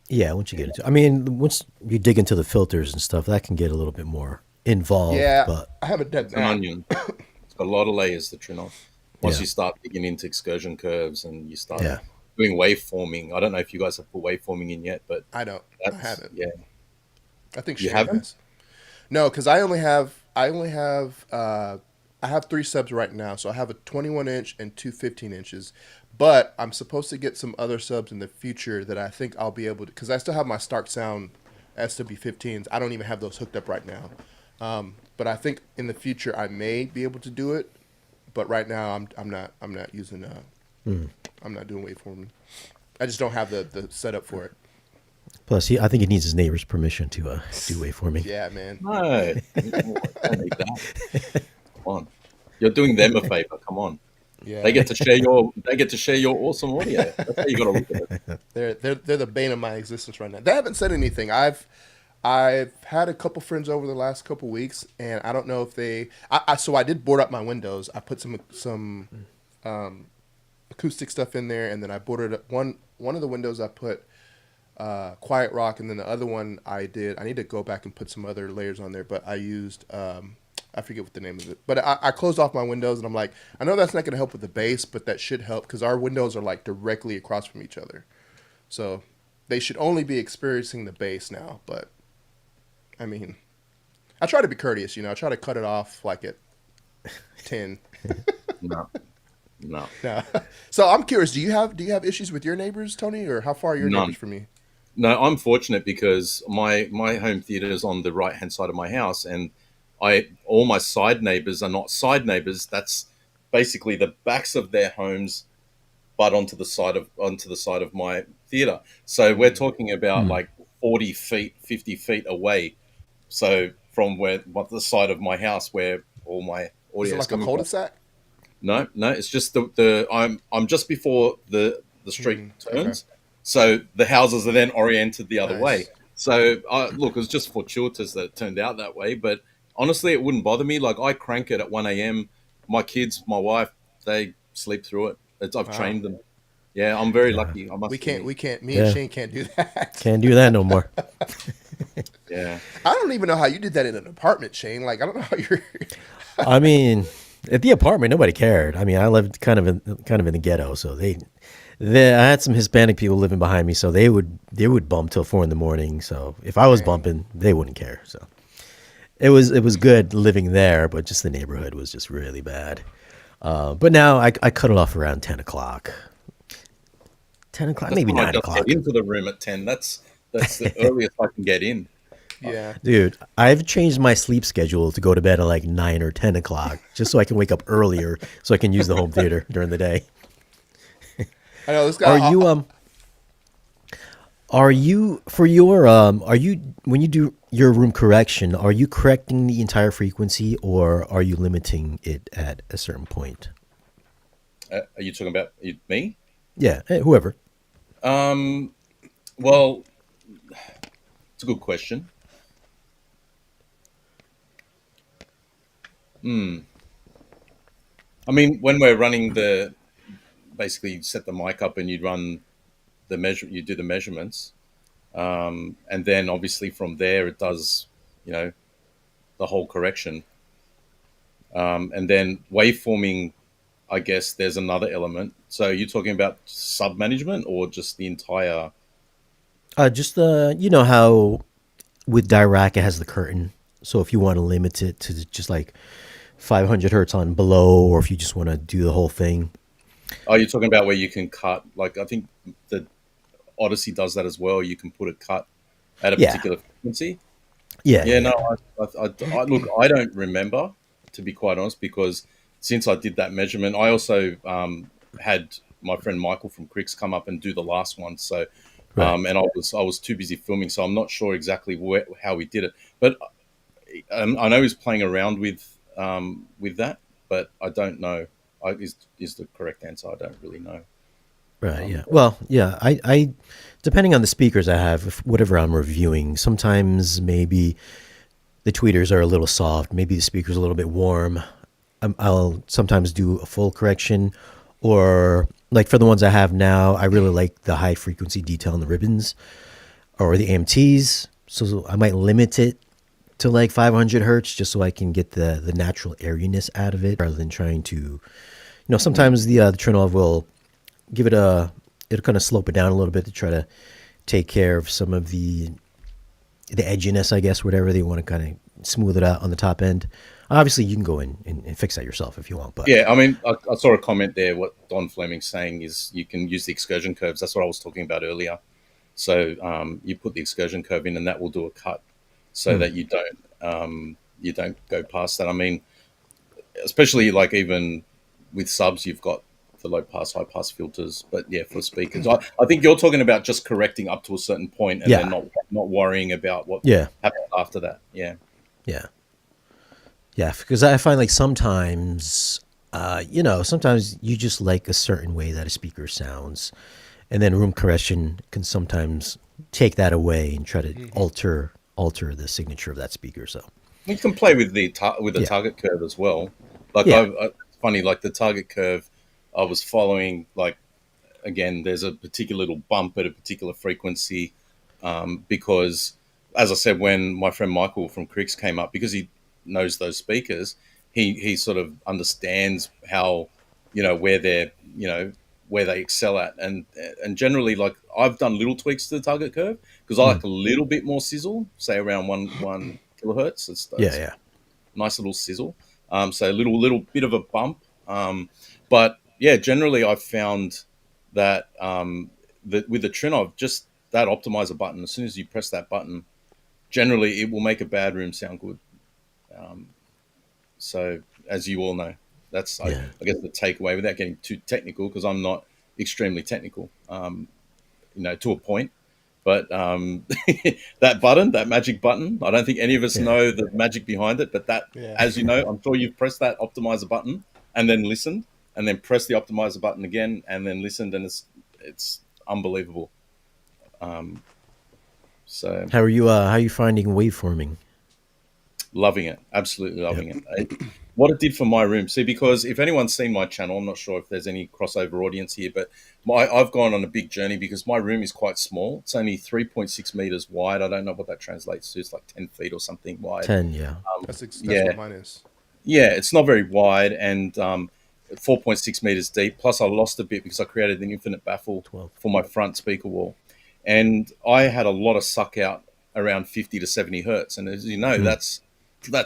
Yeah, once you get into, I mean, once you dig into the filters and stuff, that can get a little bit more involved. Yeah, but I haven't done It's an that. onion. It's got a lot of layers, the Trinnov. Once you start digging into excursion curves and you start doing waveforming, I don't know if you guys have put waveforming in yet, but I haven't. Yeah, I think you Shane haven't. has. No, because I have 3 subs right now. So I have a 21 inch and 2 15 inches. But I'm supposed to get some other subs in the future that I think I'll be able to, because I still have my Stark Sound SW15s. I don't even have those hooked up right now. But I think in the future I may be able to do it. But right now I'm not using I'm not doing waveforming. I just don't have the setup for it. plus, I think he needs his neighbor's permission to do waveforming. Yeah, man. No, I don't need that. Come on, you're doing them a favor. Come on, Yeah. they get to share your awesome audio. That's how you got to look at it. They're the bane of my existence right now. They haven't said anything. I've had a couple friends over the last couple weeks, and I don't know if they. So I did board up my windows. I put some acoustic stuff in there, and then I boarded up one of the windows. I put Quiet Rock, and then the other one I need to go back and put some other layers on there, but I used I forget what the name of it, but I closed off my windows, and I'm like, I know that's not going to help with the bass, but that should help because our windows are like directly across from each other, so they should only be experiencing the bass now. But I mean, I try to be courteous, I try to cut it off like at 10. No. No. So I'm curious, do you have issues with your neighbors, Tony, or how far are your None. neighbors from you? No, I'm fortunate because my home theater is on the right hand side of my house, and all my side neighbors are not side neighbors. That's basically the backs of their homes, but onto the side of my theater. So we're talking about like 40 feet, 50 feet away. So from the side of my house where all my audio Is it like a cul-de-sac? No, it's just I'm just before the street turns. Okay. So the houses are then oriented the other Nice. way. So look, it was just fortuitous that it turned out that way. But honestly, it wouldn't bother me. Like I crank it at 1 a.m. My kids, my wife, they sleep through it. I've trained them. Yeah, I'm very lucky. I must. We can't. Me Yeah. and Shane can't do that. Can't do that no more. Yeah. I don't even know how you did that in an apartment, Shane. Like I don't know how you're. I mean, at the apartment, nobody cared. I mean, I lived kind of in the ghetto, so I had some Hispanic people living behind me, so they would bump till 4 a.m. So if I was bumping, they wouldn't care. So it was good living there, but just the neighborhood was just really bad. But now I cut it off around 10 o'clock. 10 o'clock, maybe when 9 I just o'clock. get into the room at 10. That's the earliest I can get in. Yeah. Dude, I've changed my sleep schedule to go to bed at like 9 or 10 o'clock just so I can wake up earlier so I can use the home theater during the day. I know this guy. Are you when you do your room correction, are you correcting the entire frequency or are you limiting it at a certain point? Are you talking about me? Yeah, whoever. Well, it's a good question. I mean, when we're running basically you set the mic up and you'd run you do the measurements, and then obviously from there it does, you know, the whole correction, and then waveforming. I guess there's another element. So you're talking about sub management or just the entire? Just you know how with Dirac it has the curtain. So if you want to limit it to just like 500 hertz on below, or if you just want to do the whole thing. Oh, you're talking about where you can cut. Like I think the Odyssey does that as well. You can put a cut at a Yeah, particular frequency. yeah, Yeah, yeah, no, look, I don't remember, to be quite honest, because since I did that measurement, I also had my friend Michael from Cricks come up and do the last one. So, right. and I was too busy filming, so I'm not sure exactly how we did it. But I know he's playing around with that, but I don't know. Is the correct answer? I don't really know. Right. Yeah. Well, yeah. I depending on the speakers I have, if whatever I'm reviewing, sometimes maybe the tweeters are a little soft. Maybe the speaker's a little bit warm. I'll sometimes do a full correction, or like for the ones I have now, I really like the high frequency detail in the ribbons or the AMTs. So I might limit it to like 500 hertz just so I can get the natural airiness out of it rather than trying to, sometimes the Trinnov will give it'll kind of slope it down a little bit to try to take care of some of the edginess, I guess, whatever they want to kind of smooth it out on the top end. Obviously, you can go in and fix that yourself if you want, but Yeah, I mean, I saw a comment there. What Don Fleming's saying is you can use the excursion curves. That's what I was talking about earlier. So you put the excursion curve in, and that will do a cut, so that you don't go past that. I mean, especially like even with subs, you've got the low pass, high pass filters. But yeah, for speakers, I think you're talking about just correcting up to a certain point, and then yeah, not worrying about what yeah, happens after that. Yeah. yeah, yeah. Because I find like sometimes, sometimes you just like a certain way that a speaker sounds, and then room correction can sometimes take that away and try to alter the signature of that speaker. So You can play with the yeah, target curve as well. Like yeah, it's funny, like the target curve, I was following. Like again, there's a particular little bump at a particular frequency, because, as I said, when my friend Michael from Cricks came up, because he knows those speakers, he sort of understands how, where they're, where they excel at, and generally, like I've done little tweaks to the target curve because I like a little bit more sizzle, say around one kilohertz. yeah, It's yeah, nice little sizzle. So a little bit of a bump. But yeah, generally I've found that that with the Trinnov, just that optimizer button, as soon as you press that button, generally it will make a bad room sound good. So as you all know, that's yeah, I guess the takeaway without getting too technical because I'm not extremely technical, to a point. But that button, that magic button, I don't think any of us yeah. know the magic behind it. But that, Yeah. as you know, I'm sure you've pressed that optimizer button and then listened, and then press the optimizer button again and then listened, and it's unbelievable. So How are you finding waveforming? loving it, absolutely Yep. loving it. What it did for my room, see, because if anyone's seen my channel, I'm not sure if there's any crossover audience here, but I've gone on a big journey because my room is quite small. It's only 3.6 meters wide. I don't know what that translates to. It's like 10 feet or something wide. 10, yeah. That's Yeah, what mine is. yeah, it's not very wide, and 4.6 meters deep. Plus, I lost a bit because I created an infinite baffle 12. for my front speaker wall, and I had a lot of suck out around 50 to 70 hertz. And as you know, that's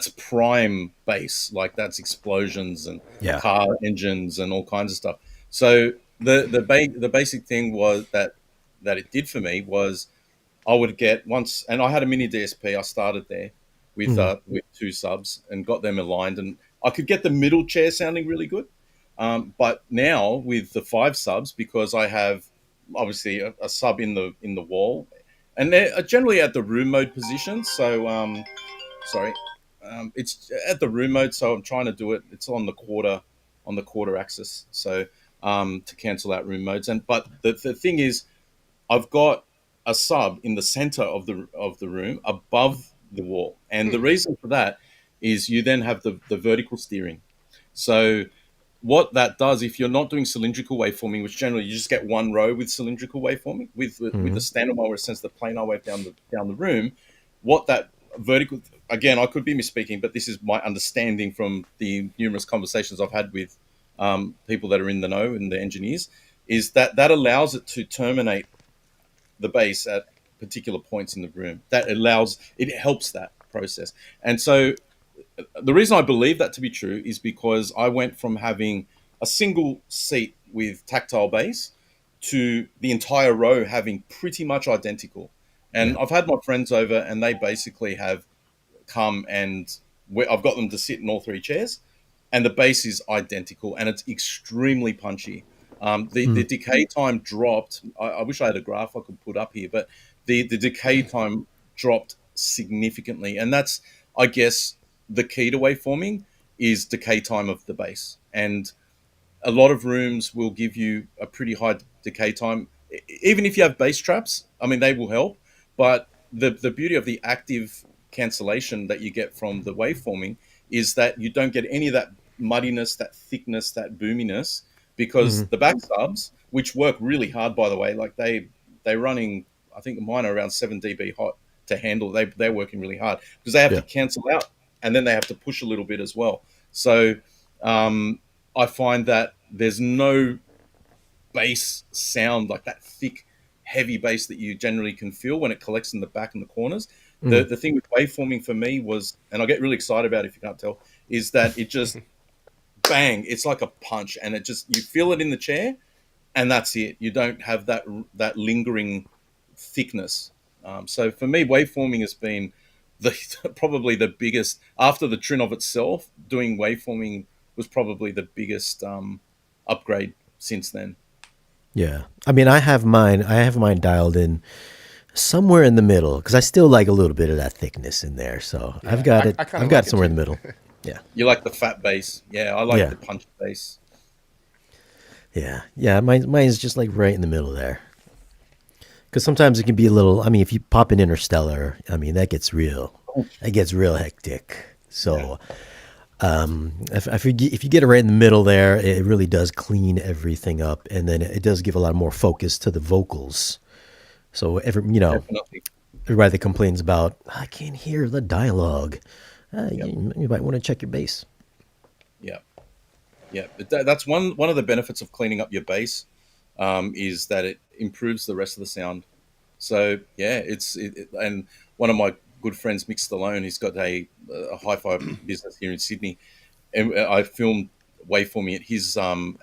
prime bass, like that's explosions and Yeah. car engines and all kinds of stuff. So the basic thing was that it did for me was I would get once, and I had a mini DSP. I started there with two subs and got them aligned, and I could get the middle chair sounding really good. But now with the five subs, because I have obviously a sub in the wall, and they're generally at the room mode position. So sorry, it's at the room mode. So I'm trying to do it. It's on the quarter axis. So to cancel out room modes. And but the thing is, I've got a sub in the center of the room above the wall, and the reason for that is you then have the vertical steering. So what that does, if you're not doing cylindrical waveforming, which generally you just get one row with cylindrical waveforming, with the standard one where it sends the planar wave down the room, what that vertical, again, I could be misspeaking, but this is my understanding from the numerous conversations I've had with people that are in the know and the engineers, is that allows it to terminate the bass at particular points in the room. It helps that process. And so the reason I believe that to be true is because I went from having a single seat with tactile bass to the entire row having pretty much identical. And I've had my friends over, and they basically have come, and I've got them to sit in all three chairs, and the bass is identical, and it's extremely punchy. The decay time dropped. I wish I had a graph I could put up here, but the decay time dropped significantly, and that's, I guess, the key to waveforming is decay time of the bass. And a lot of rooms will give you a pretty high decay time, even if you have bass traps. I mean, they will help, but the beauty of the active cancellation that you get from the waveforming is that you don't get any of that muddiness, that thickness, that boominess, because the back subs, which work really hard, by the way, like they're running, I think mine are around 7 dB hot to handle. They're working really hard because they have to cancel out, and then they have to push a little bit as well. So I find that there's no bass sound like that thick, heavy bass that you generally can feel when it collects in the back and the corners. The thing with waveforming for me was, and I get really excited about it if you can't tell, is that it just bang, it's like a punch, and it just, you feel it in the chair, and that's it. You don't have that lingering thickness. So for me, waveforming has been probably the biggest, after the Trinnov itself. Doing waveforming was probably the biggest upgrade since then. Yeah. I mean, I have mine dialed in somewhere in the middle because I still like a little bit of that thickness in there. So I've got it. I've got it somewhere in the middle. Yeah. You like the fat bass? Yeah, I like the punch bass. Yeah. Yeah. Mine's just like right in the middle there. Because sometimes it can be a little. I mean, if you pop an Interstellar, I mean that gets real. It gets real hectic. So, if you get it right in the middle there, it really does clean everything up, and then it does give a lot more focus to the vocals. So everybody that complains about I can't hear the dialogue, you might want to check your bass. Yeah, yeah. That's one of the benefits of cleaning up your bass, is that it improves the rest of the sound. So yeah, and one of my good friends, Mick Stallone, he's got a hi-fi business here in Sydney, and I filmed waveforming at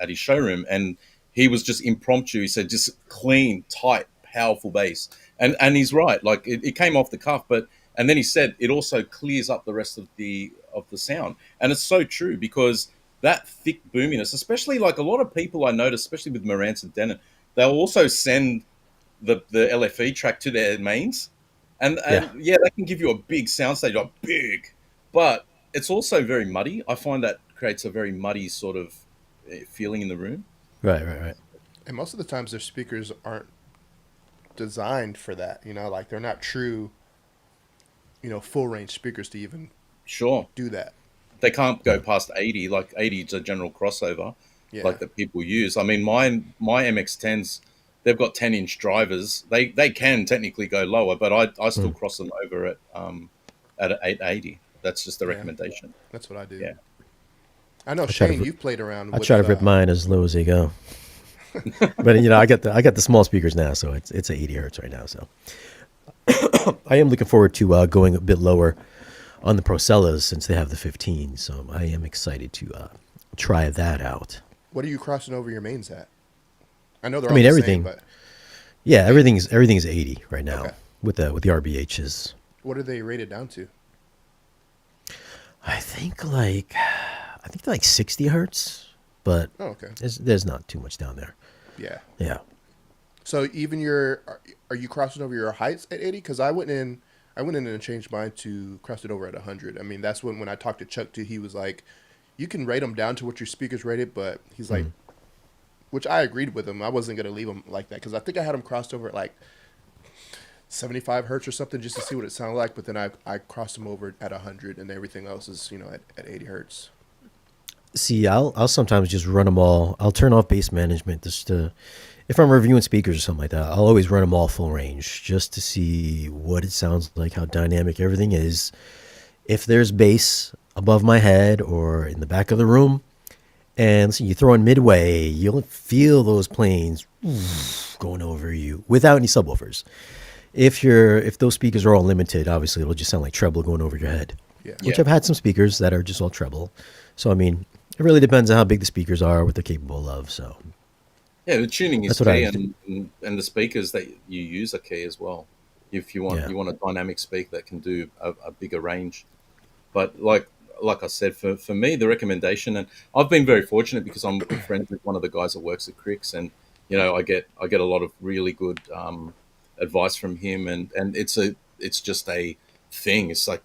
his showroom, and he was just impromptu. He said, just clean, tight, powerful bass, and he's right. Like it came off the cuff, and then he said it also clears up the rest of the sound, and it's so true because that thick boominess, especially like a lot of people I notice, especially with Marantz and Denon, they'll also send the LFE track to their mains, and that can give you a big soundstage, like big, but it's also very muddy. I find that creates a very muddy sort of feeling in the room. Right. And most of the times their speakers aren't designed for that, like they're not true, full range speakers to even do that. They can't go past 80. Like 80 is a general crossover, like that people use. I mean, my MX-10s, they've got 10-inch drivers. They can technically go lower, but I still cross them over at 880. That's just the recommendation. That's what I do. Yeah. I know, Shane, you've played around with... I try to rip mine as low as they go. But I got the small speakers now, so it's 80 hertz right now. So I am looking forward to going a bit lower on the Procellas since they have the 15. So I am excited to try that out. What are you crossing over your mains at? I know they're everything. Same, but everything's 80 right now with the RBHs. What are they rated down to? I think like 60 hertz, but there's not too much down there. Yeah. Yeah. So even your are you crossing over your heights at 80? Because I went in and changed mine to cross it over at 100. I mean, that's when I talked to Chuck too. He was like, you can rate them down to what your speakers rated, but he's like, which I agreed with him. I wasn't gonna leave them like that because I think I had them crossed over at like 75 hertz or something just to see what it sounded like. But then I crossed them over at 100, and everything else is at 80 hertz. See, I'll sometimes just run them all. I'll turn off bass management just to, if I'm reviewing speakers or something like that, I'll always run them all full range just to see what it sounds like, how dynamic everything is. If there's bass above my head or in the back of the room, and so you throw in midway, you'll feel those planes going over you without any subwoofers. If those speakers are all limited, obviously it'll just sound like treble going over your head. Yeah. Which Yeah. I've had some speakers that are just all treble. So I mean, it really depends on how big the speakers are, what they're capable of. So Yeah, the tuning is that's what I key, was doing. and the speakers that you use are key as well. If you want Yeah. a dynamic speaker that can do a bigger range. But like I said, for me, the recommendation, and I've been very fortunate because I'm friends with one of the guys that works at Cricks, and I get a lot of really good advice from him, and it's just a thing. It's like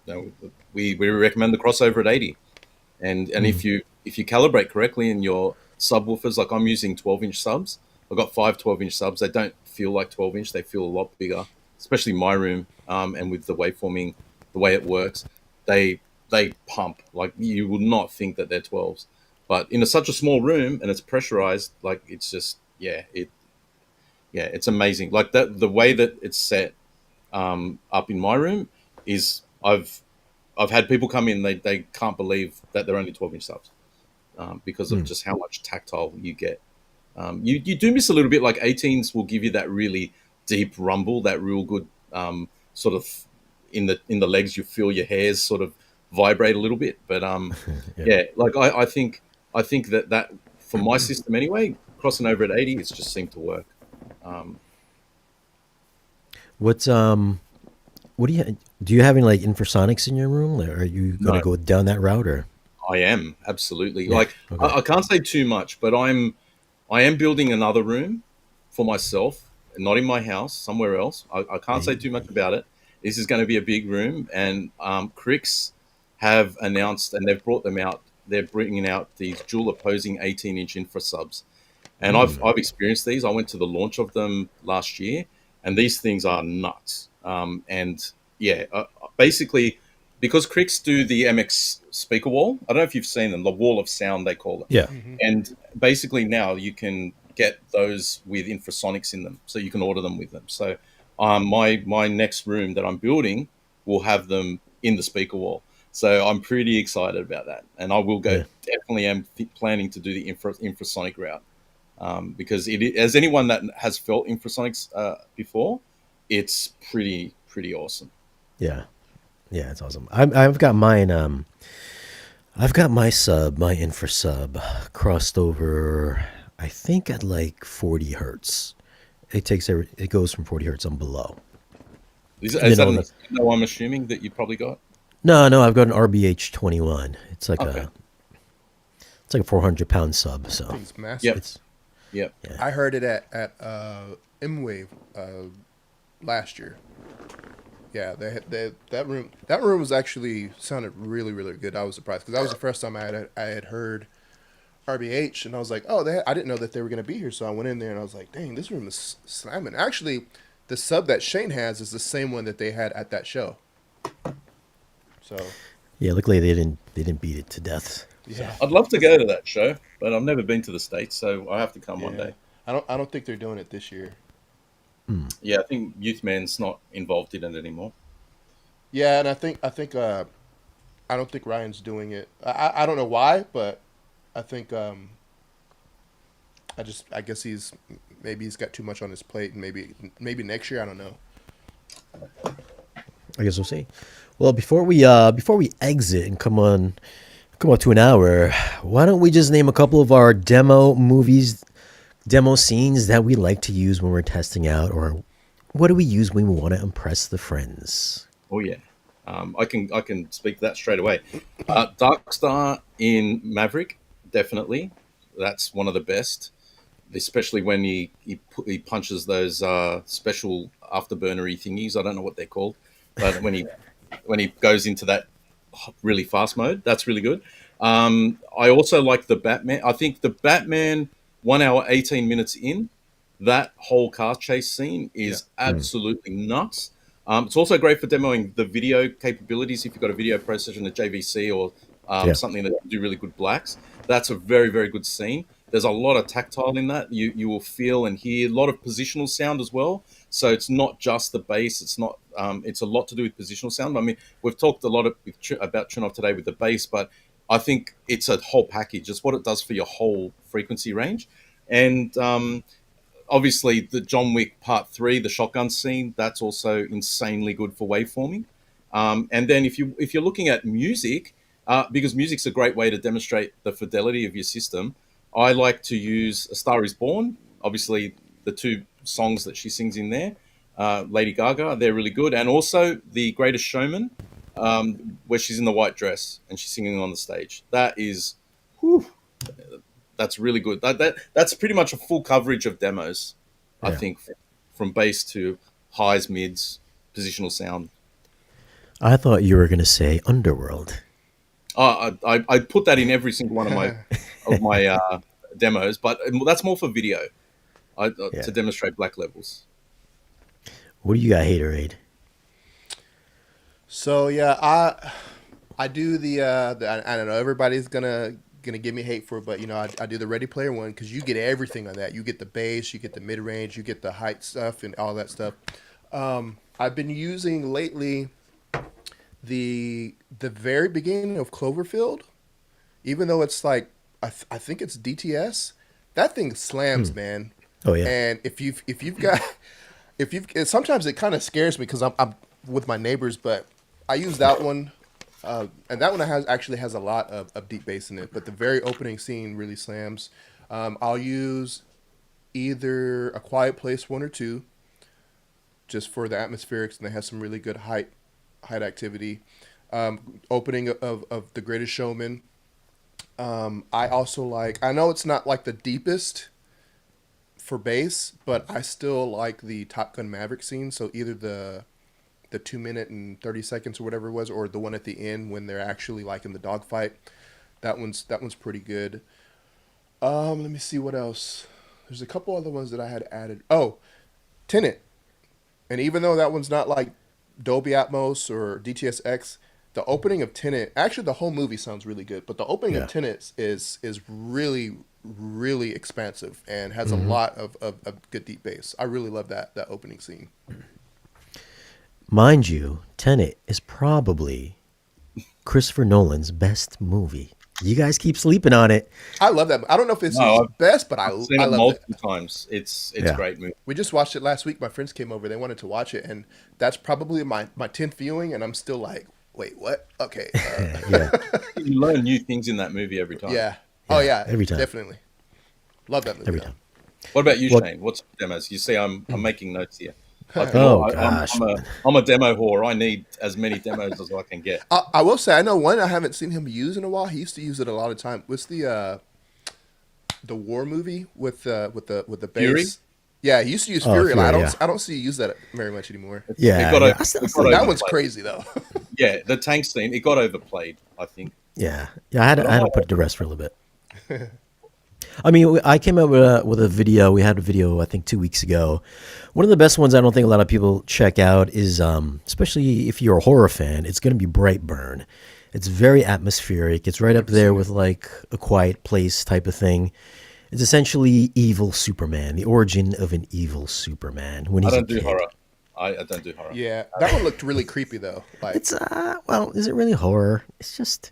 we recommend the crossover at 80, and if you calibrate correctly in your subwoofers, like I'm using 12-inch subs. I've got 5 12-inch subs. They don't feel like 12-inch. They feel a lot bigger, especially in my room. And with the waveforming, the way it works, they pump like you would not think that they're 12s. But in such a small room and it's pressurized, like it's just it's amazing. Like that the way that it's set up in my room is I've had people come in, they can't believe that they're only 12-inch subs because of just how much tactile you get. You do miss a little bit, like 18s will give you that really deep rumble, that real good sort of in the legs, you feel your hairs sort of vibrate a little bit. But Yeah. like I think that for my system anyway, crossing over at 80, it's just seemed to work. Um, What's what do you have any like infrasonics in your room? Or are you gonna no, go down that route or? I am absolutely Yeah. like Okay. I can't say too much, but I am building another room for myself, not in my house, somewhere else. I can't say too much about it. This is going to be a big room, and Cricks have announced, and they've brought them out. They're bringing out these dual opposing 18-inch infra subs, and I've experienced these. I went to the launch of them last year, and these things are nuts. And yeah, basically, because Cricks do the MX speaker wall, I don't know if you've seen them, the wall of sound they call it. Yeah. And basically now you can get those with infrasonics in them, so you can order them with them. So my next room that I'm building will have them in the speaker wall. So I'm pretty excited about that, and I will go. Yeah. Definitely am planning to do the infrasonic route because as anyone that has felt infrasonics before, it's pretty awesome. Yeah. Yeah, it's awesome. I've got mine. I've got my infra sub crossed over. I think at like 40 hertz. It goes from 40 hertz and below. And Is then that on an the no? I'm assuming that you probably got. no, I've got an RBH 21. Okay. It's like a 400-pound sub. So Thing's massive. Yep. it's Yep. yeah. I heard it at M-Wave last year. Yeah, that room was actually sounded really really good. I was surprised because that was the first time I had heard RBH, and I was like, oh, I didn't know that they were gonna be here. So I went in there and I was like, dang, this room is slamming. Actually, the sub that Shane has is the same one that they had at that show. So Yeah, luckily they didn't beat it to death. yeah, I'd love to go to that show, but I've never been to the States, so I have to come one yeah. day. I don't think they're doing it this year. Yeah, I think Youth Man's not involved in it anymore. Yeah, and I don't think Ryan's doing it. I don't know why, but I think I guess he's got too much on his plate, and maybe next year, I don't know. I guess we'll see. Well, before we exit and come up to an hour, why don't we just name a couple of our demo scenes that we like to use when we're testing out, or what do we use when we want to impress the friends? Oh yeah, I can speak to that straight away. Dark Star in Maverick, definitely. That's one of the best. especially when he punches those special afterburnery thingies. I don't know what they're called, but when he goes into that really fast mode, that's really good. I also like the Batman. I think the Batman 1 hour 18 minutes in, that whole car chase scene is absolutely nuts. It's also great for demoing the video capabilities. If you've got a video processor in a JVC or something that can do really good blacks, that's a very, very good scene. There's a lot of tactile in that. You will feel and hear a lot of positional sound as well. So it's not just the bass. It's not. It's a lot to do with positional sound. I mean, we've talked a lot about Trinnov today with the bass, but I think it's a whole package. It's what it does for your whole frequency range. And obviously, the John Wick Part 3, the shotgun scene, that's also insanely good for waveforming. And then if you're looking at music, because music's a great way to demonstrate the fidelity of your system, I like to use A Star Is Born. Obviously, the two songs that she sings in there, Lady Gaga, they're really good. And also The Greatest Showman, where she's in the white dress and she's singing on the stage. That is, whew, that's really good. That's pretty much a full coverage of demos, I think, from bass to highs, mids, positional sound. I thought you were going to say Underworld. I put that in every single one of my demos, but that's more for video to demonstrate black levels. What do you got, Haterade? So yeah, I do the I don't know, everybody's gonna give me hate for it, but you know, I do the Ready Player One because you get everything on that. You get the bass, you get the mid range, you get the height stuff and all that stuff. I've been using lately the very beginning of Cloverfield, even though it's like I think it's DTS. That thing slams, man. Oh yeah. And if you've got sometimes it kind of scares me because I'm with my neighbors, but I use that one, and that one actually has a lot of deep bass in it. But the very opening scene really slams. I'll use either A Quiet Place 1 or 2, just for the atmospherics, and they have some really good height activity. Opening of The Greatest Showman. I also like. I know it's not like the deepest for bass, but I still like the Top Gun Maverick scene. So either the 2 minute and 30 seconds or whatever it was, or the one at the end when they're actually like in the dogfight. That one's pretty good. Let me see what else. There's a couple other ones that I had added. Oh, Tenet. And even though that one's not like Dolby Atmos or DTS-X, the opening of Tenet, actually the whole movie sounds really good, but the opening of Tenet is really, really expansive and has a lot of good deep bass. I really love that opening scene. Mind you, Tenet is probably Christopher Nolan's best movie. You guys keep sleeping on it. I love that. I don't know if it's his best, but I've seen it love multiple times. It's a great movie. We just watched it last week. My friends came over. They wanted to watch it, and that's probably my 10th viewing, and I'm still like, wait, what? Okay. You learn new things in that movie every time. Yeah. Oh, yeah. Every time. Definitely. Love that movie. Every time. What about you, Shane? What's demos? You see, I'm making notes here. Gosh. I'm a demo whore. I need as many demos as I can get. I will say, I know one I haven't seen him use in a while. He used to use it a lot of time. What's the war movie with the bass? Fury? Yeah, he used to use Fury. Fury, I don't see you use that very much anymore. That one's crazy though. Yeah, the tank scene, it got overplayed, I think. Yeah. I had to put it to rest for a little bit. I mean, I came up with a video. We had a video, I think, 2 weeks ago. One of the best ones I don't think a lot of people check out is, especially if you're a horror fan, it's going to be Brightburn. It's very atmospheric. It's right up there with like A Quiet Place type of thing. It's essentially evil Superman, the origin of an evil Superman. When he's I don't do horror. I don't do horror. Yeah, that one looked really creepy though. Like, it's well, is it really horror? It's just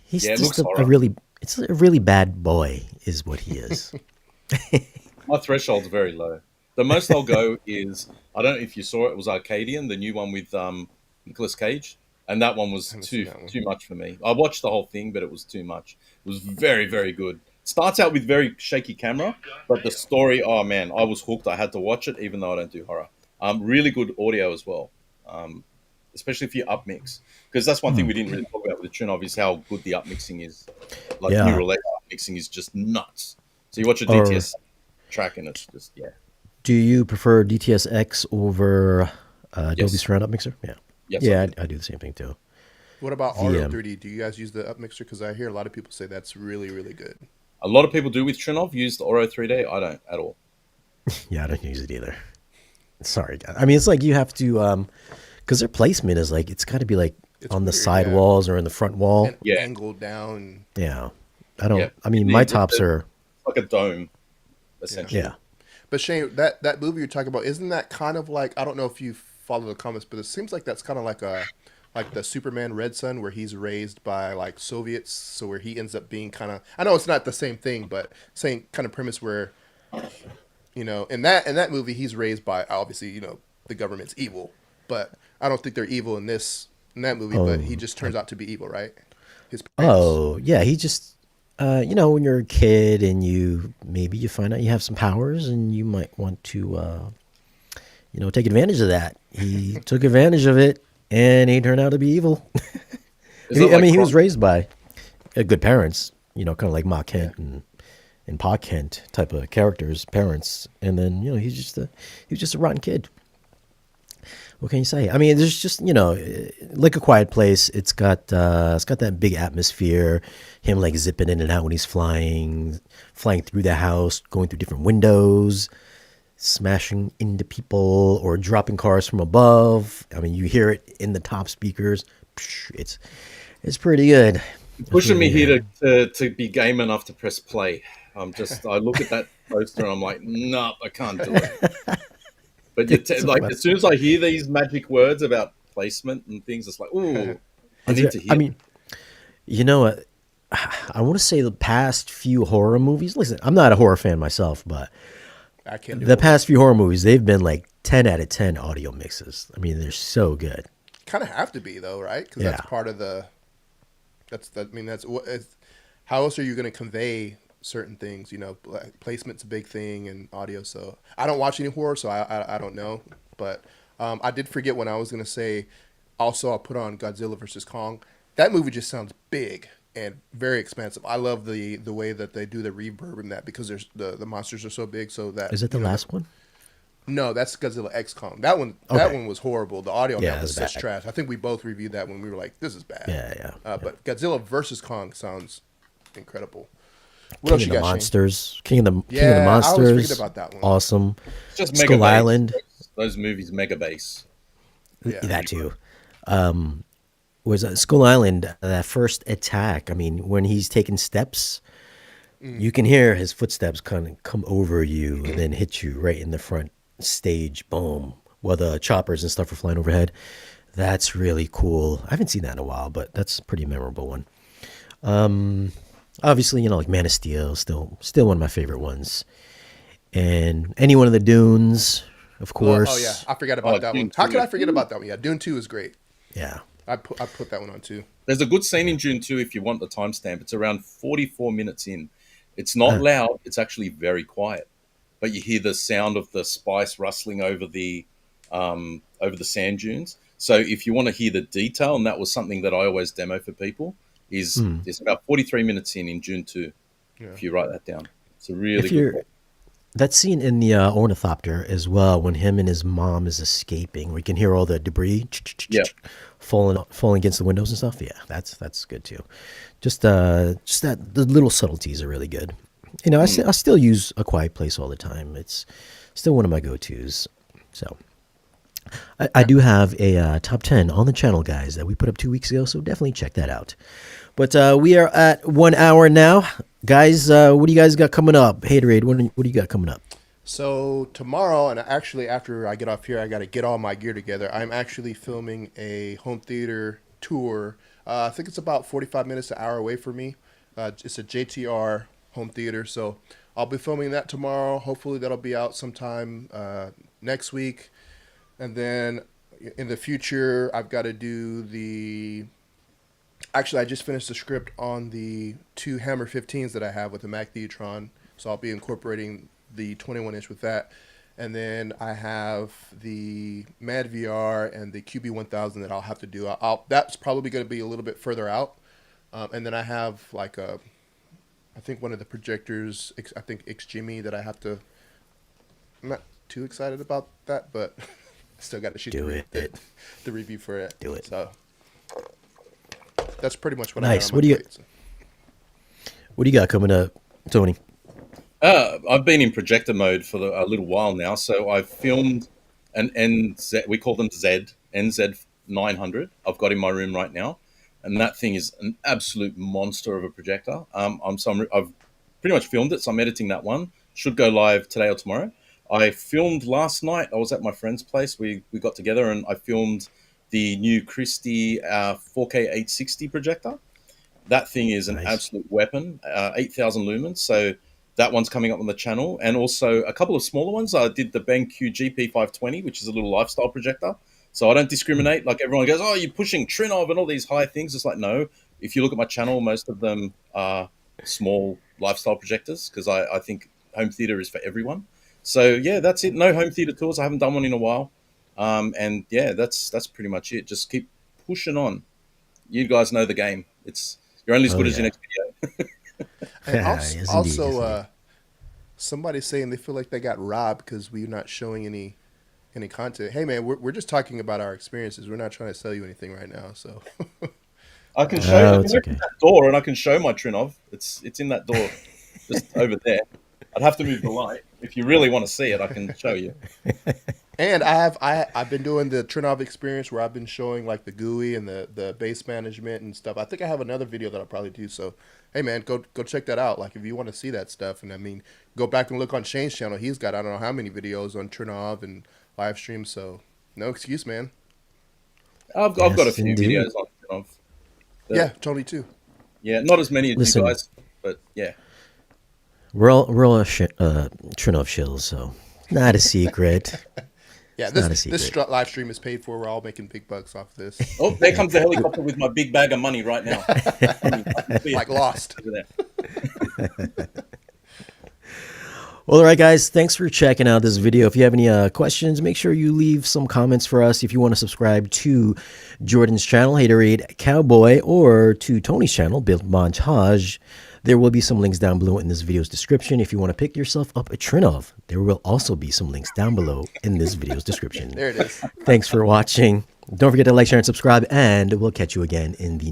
he's just it's a really bad boy, is what he is. My threshold's very low. The most I'll go is, I don't know if you saw it, was Arcadian, the new one with Nicolas Cage, and that one was too much for me. I watched the whole thing, but it was too much. It was very, very good. Starts out with very shaky camera, but the story, oh man, I was hooked. I had to watch it, even though I don't do horror. Really good audio as well, especially if you upmix, because that's one thing we didn't really talk about with the Trinnov is how good the upmixing is. Like neural laser upmixing is just nuts. So you watch a DTS tracking. It's just Do you prefer DTS-X over Dolby Yes. Surround Up Mixer? Yeah. Yes, I Yeah, do. I do the same thing too. What about The Audio 3D? Do you guys use the upmixer? Because I hear a lot of people say that's really, really good. A lot of people do with Trinnov use the Oro 3D. I don't at all. Yeah, I don't use it either. Sorry, guys. I mean, it's like you have to, because their placement is like it's got to be like It's on the weird, side yeah. walls or in the front wall. And Yeah. angled down. Yeah, I don't. Yeah. I mean, It- my it- tops it's are. like a dome, essentially. Yeah. But Shane, that movie you're talking about, isn't that kind of like, I don't know if you follow the comments, but it seems like that's kind of like the Superman Red Son, where he's raised by like Soviets, so where he ends up being kind of, I know it's not the same thing, but same kind of premise where, in that movie he's raised by, obviously, the government's evil, but I don't think they're evil in that movie, but he just turns out to be evil, right? His parents. Oh, yeah. He just, when you're a kid and maybe you find out you have some powers and you might want to, take advantage of that. He took advantage of it and he turned out to be evil. Is it I like mean, he was Cron- raised by good parents, kind of like Ma Kent and Pa Kent type of characters, parents. And then, he was just a rotten kid. What can you say? I mean, there's just like A Quiet Place. It's got that big atmosphere. Him like zipping in and out when he's flying through the house, going through different windows, smashing into people or dropping cars from above. I mean, you hear it in the top speakers. Psh, it's pretty good. pushing me here to be game enough to press play. I look at that poster and I'm like, no, I can't do it. But like as soon as I hear these magic words about placement and things, it's like, ooh, I need to hear. I mean, you know what? I want to say the past few horror movies. Listen, I'm not a horror fan myself, but I can't do the it. past few horror movies, they've been like 10 out of 10 audio mixes. I mean, they're so good. Kind of have to be though, right? Because Yeah. that's part of the. That's what. How else are you going to convey certain things? Placement's a big thing in audio. So I don't watch any horror, so I don't know. But I did forget when I was going to say. Also, I'll put on Godzilla versus Kong. That movie just sounds big and very expansive. I love the way that they do the reverb in that because there's the monsters are so big. So that Is it the last one? No, that's Godzilla X Kong. That one was horrible. The audio on Yeah, that it was was such bad. trash. I think we both reviewed that when we were like, "This is bad." Yeah. But Godzilla versus Kong sounds incredible. What else King you of the got, Shane? Monsters. King of the Yeah, I always Monsters. forget about that one. Awesome. It's just Skull mega bass. Island. Those movies, mega bass. Yeah. That too. Was Skull Island, that first attack. I mean, when he's taking steps, you can hear his footsteps kind of come over you and then hit you right in the front stage. Boom. While the choppers and stuff are flying overhead. That's really cool. I haven't seen that in a while, but that's a pretty memorable one. Obviously, like Man of Steel, still one of my favorite ones. And any one of the Dunes, of course. Oh yeah, I forgot about that Dune one. How 2, could I yeah. forget about that one? Yeah, Dune 2 is great. Yeah. I put that one on too. There's a good scene in June 2 if you want the timestamp. It's around 44 minutes in. It's not loud. It's actually very quiet, but you hear the sound of the spice rustling over the sand dunes. So if you want to hear the detail, and that was something that I always demo for people, is it's about 43 minutes in June 2. Yeah. If you write that down, it's a really If you're good. that scene in the ornithopter as well, when him and his mom is escaping, we can hear all the debris Yeah. falling against the windows and stuff. Yeah, that's good too. Just that the little subtleties are really good. I still use A Quiet Place all the time. It's still one of my go-tos. So I do have a top 10 on the channel, guys, that we put up 2 weeks ago. So definitely check that out. But we are at 1 hour now. Guys, what do you guys got coming up? Haterade, what do you got coming up? So tomorrow, and actually after I get off here, I got to get all my gear together. I'm actually filming a home theater tour. I think it's about 45 minutes to an hour away from me. It's a JTR home theater, so I'll be filming that tomorrow. Hopefully that'll be out sometime next week. And then in the future, I've got to do the... Actually, I just finished the script on the 2 Hammer 15s that I have with the Mac Theatron, so I'll be incorporating the 21-inch with that. And then I have the Mad VR and the QB1000 that I'll have to do. That's probably going to be a little bit further out. And then I have I think one of the projectors, I think Jimmy, that I have to I'm not too excited about that, but I still got to shoot the review for it. Do it. So that's pretty much what Nice. I got on my plate. What do you got coming up, Tony? I've been in projector mode for a little while now, so I've filmed an NZ. We call them NZ 900. I've got in my room right now, and that thing is an absolute monster of a projector. I've pretty much filmed it, so I'm editing that one. Should go live today or tomorrow. I filmed last night. I was at my friend's place. We got together and I filmed the new Christie 4K 860 projector. That thing is an absolute weapon, 8,000 lumens. So that one's coming up on the channel. And also a couple of smaller ones. I did the BenQ GP520, which is a little lifestyle projector. So I don't discriminate. Like everyone goes, oh, you're pushing Trinnov and all these high things. It's like, no. If you look at my channel, most of them are small lifestyle projectors because I think home theater is for everyone. So yeah, that's it. No home theater tours. I haven't done one in a while. And yeah, that's pretty much it. Just keep pushing on. You guys know the game. You're only as good as your next video. And also, somebody's saying they feel like they got robbed because we're not showing any content. Hey man, we're just talking about our experiences. We're not trying to sell you anything right now. So I can show you okay. that door, and I can show my Trinnov. It's in that door, just over there. I'd have to move the light. If you really want to see it, I can show you. And I've been doing the Trinnov experience where I've been showing like the GUI and the base management and stuff. I think I have another video that I'll probably do. So hey man, go check that out. Like if you want to see that stuff, and I mean, go back and look on Shane's channel. He's got I don't know how many videos on Trinnov and live streams. So no excuse, man. I've got a few videos on Trinnov. Yeah, Tony too. Yeah, not as many as you guys, but yeah. We're all Trinnov shills, so not a secret. Yeah, this live stream is paid for. We're all making big bucks off this. Oh, there comes the helicopter with my big bag of money right now. Like Lost. Well, all right, guys. Thanks for checking out this video. If you have any questions, make sure you leave some comments for us. If you want to subscribe to Jordan's channel, Haterade Cowboy, or to Tony's channel, Build Montage, there will be some links down below in this video's description. If you want to pick yourself up a Trinnov, there will also be some links down below in this video's description. There it is. Thanks for watching. Don't forget to like, share, and subscribe, and we'll catch you again in the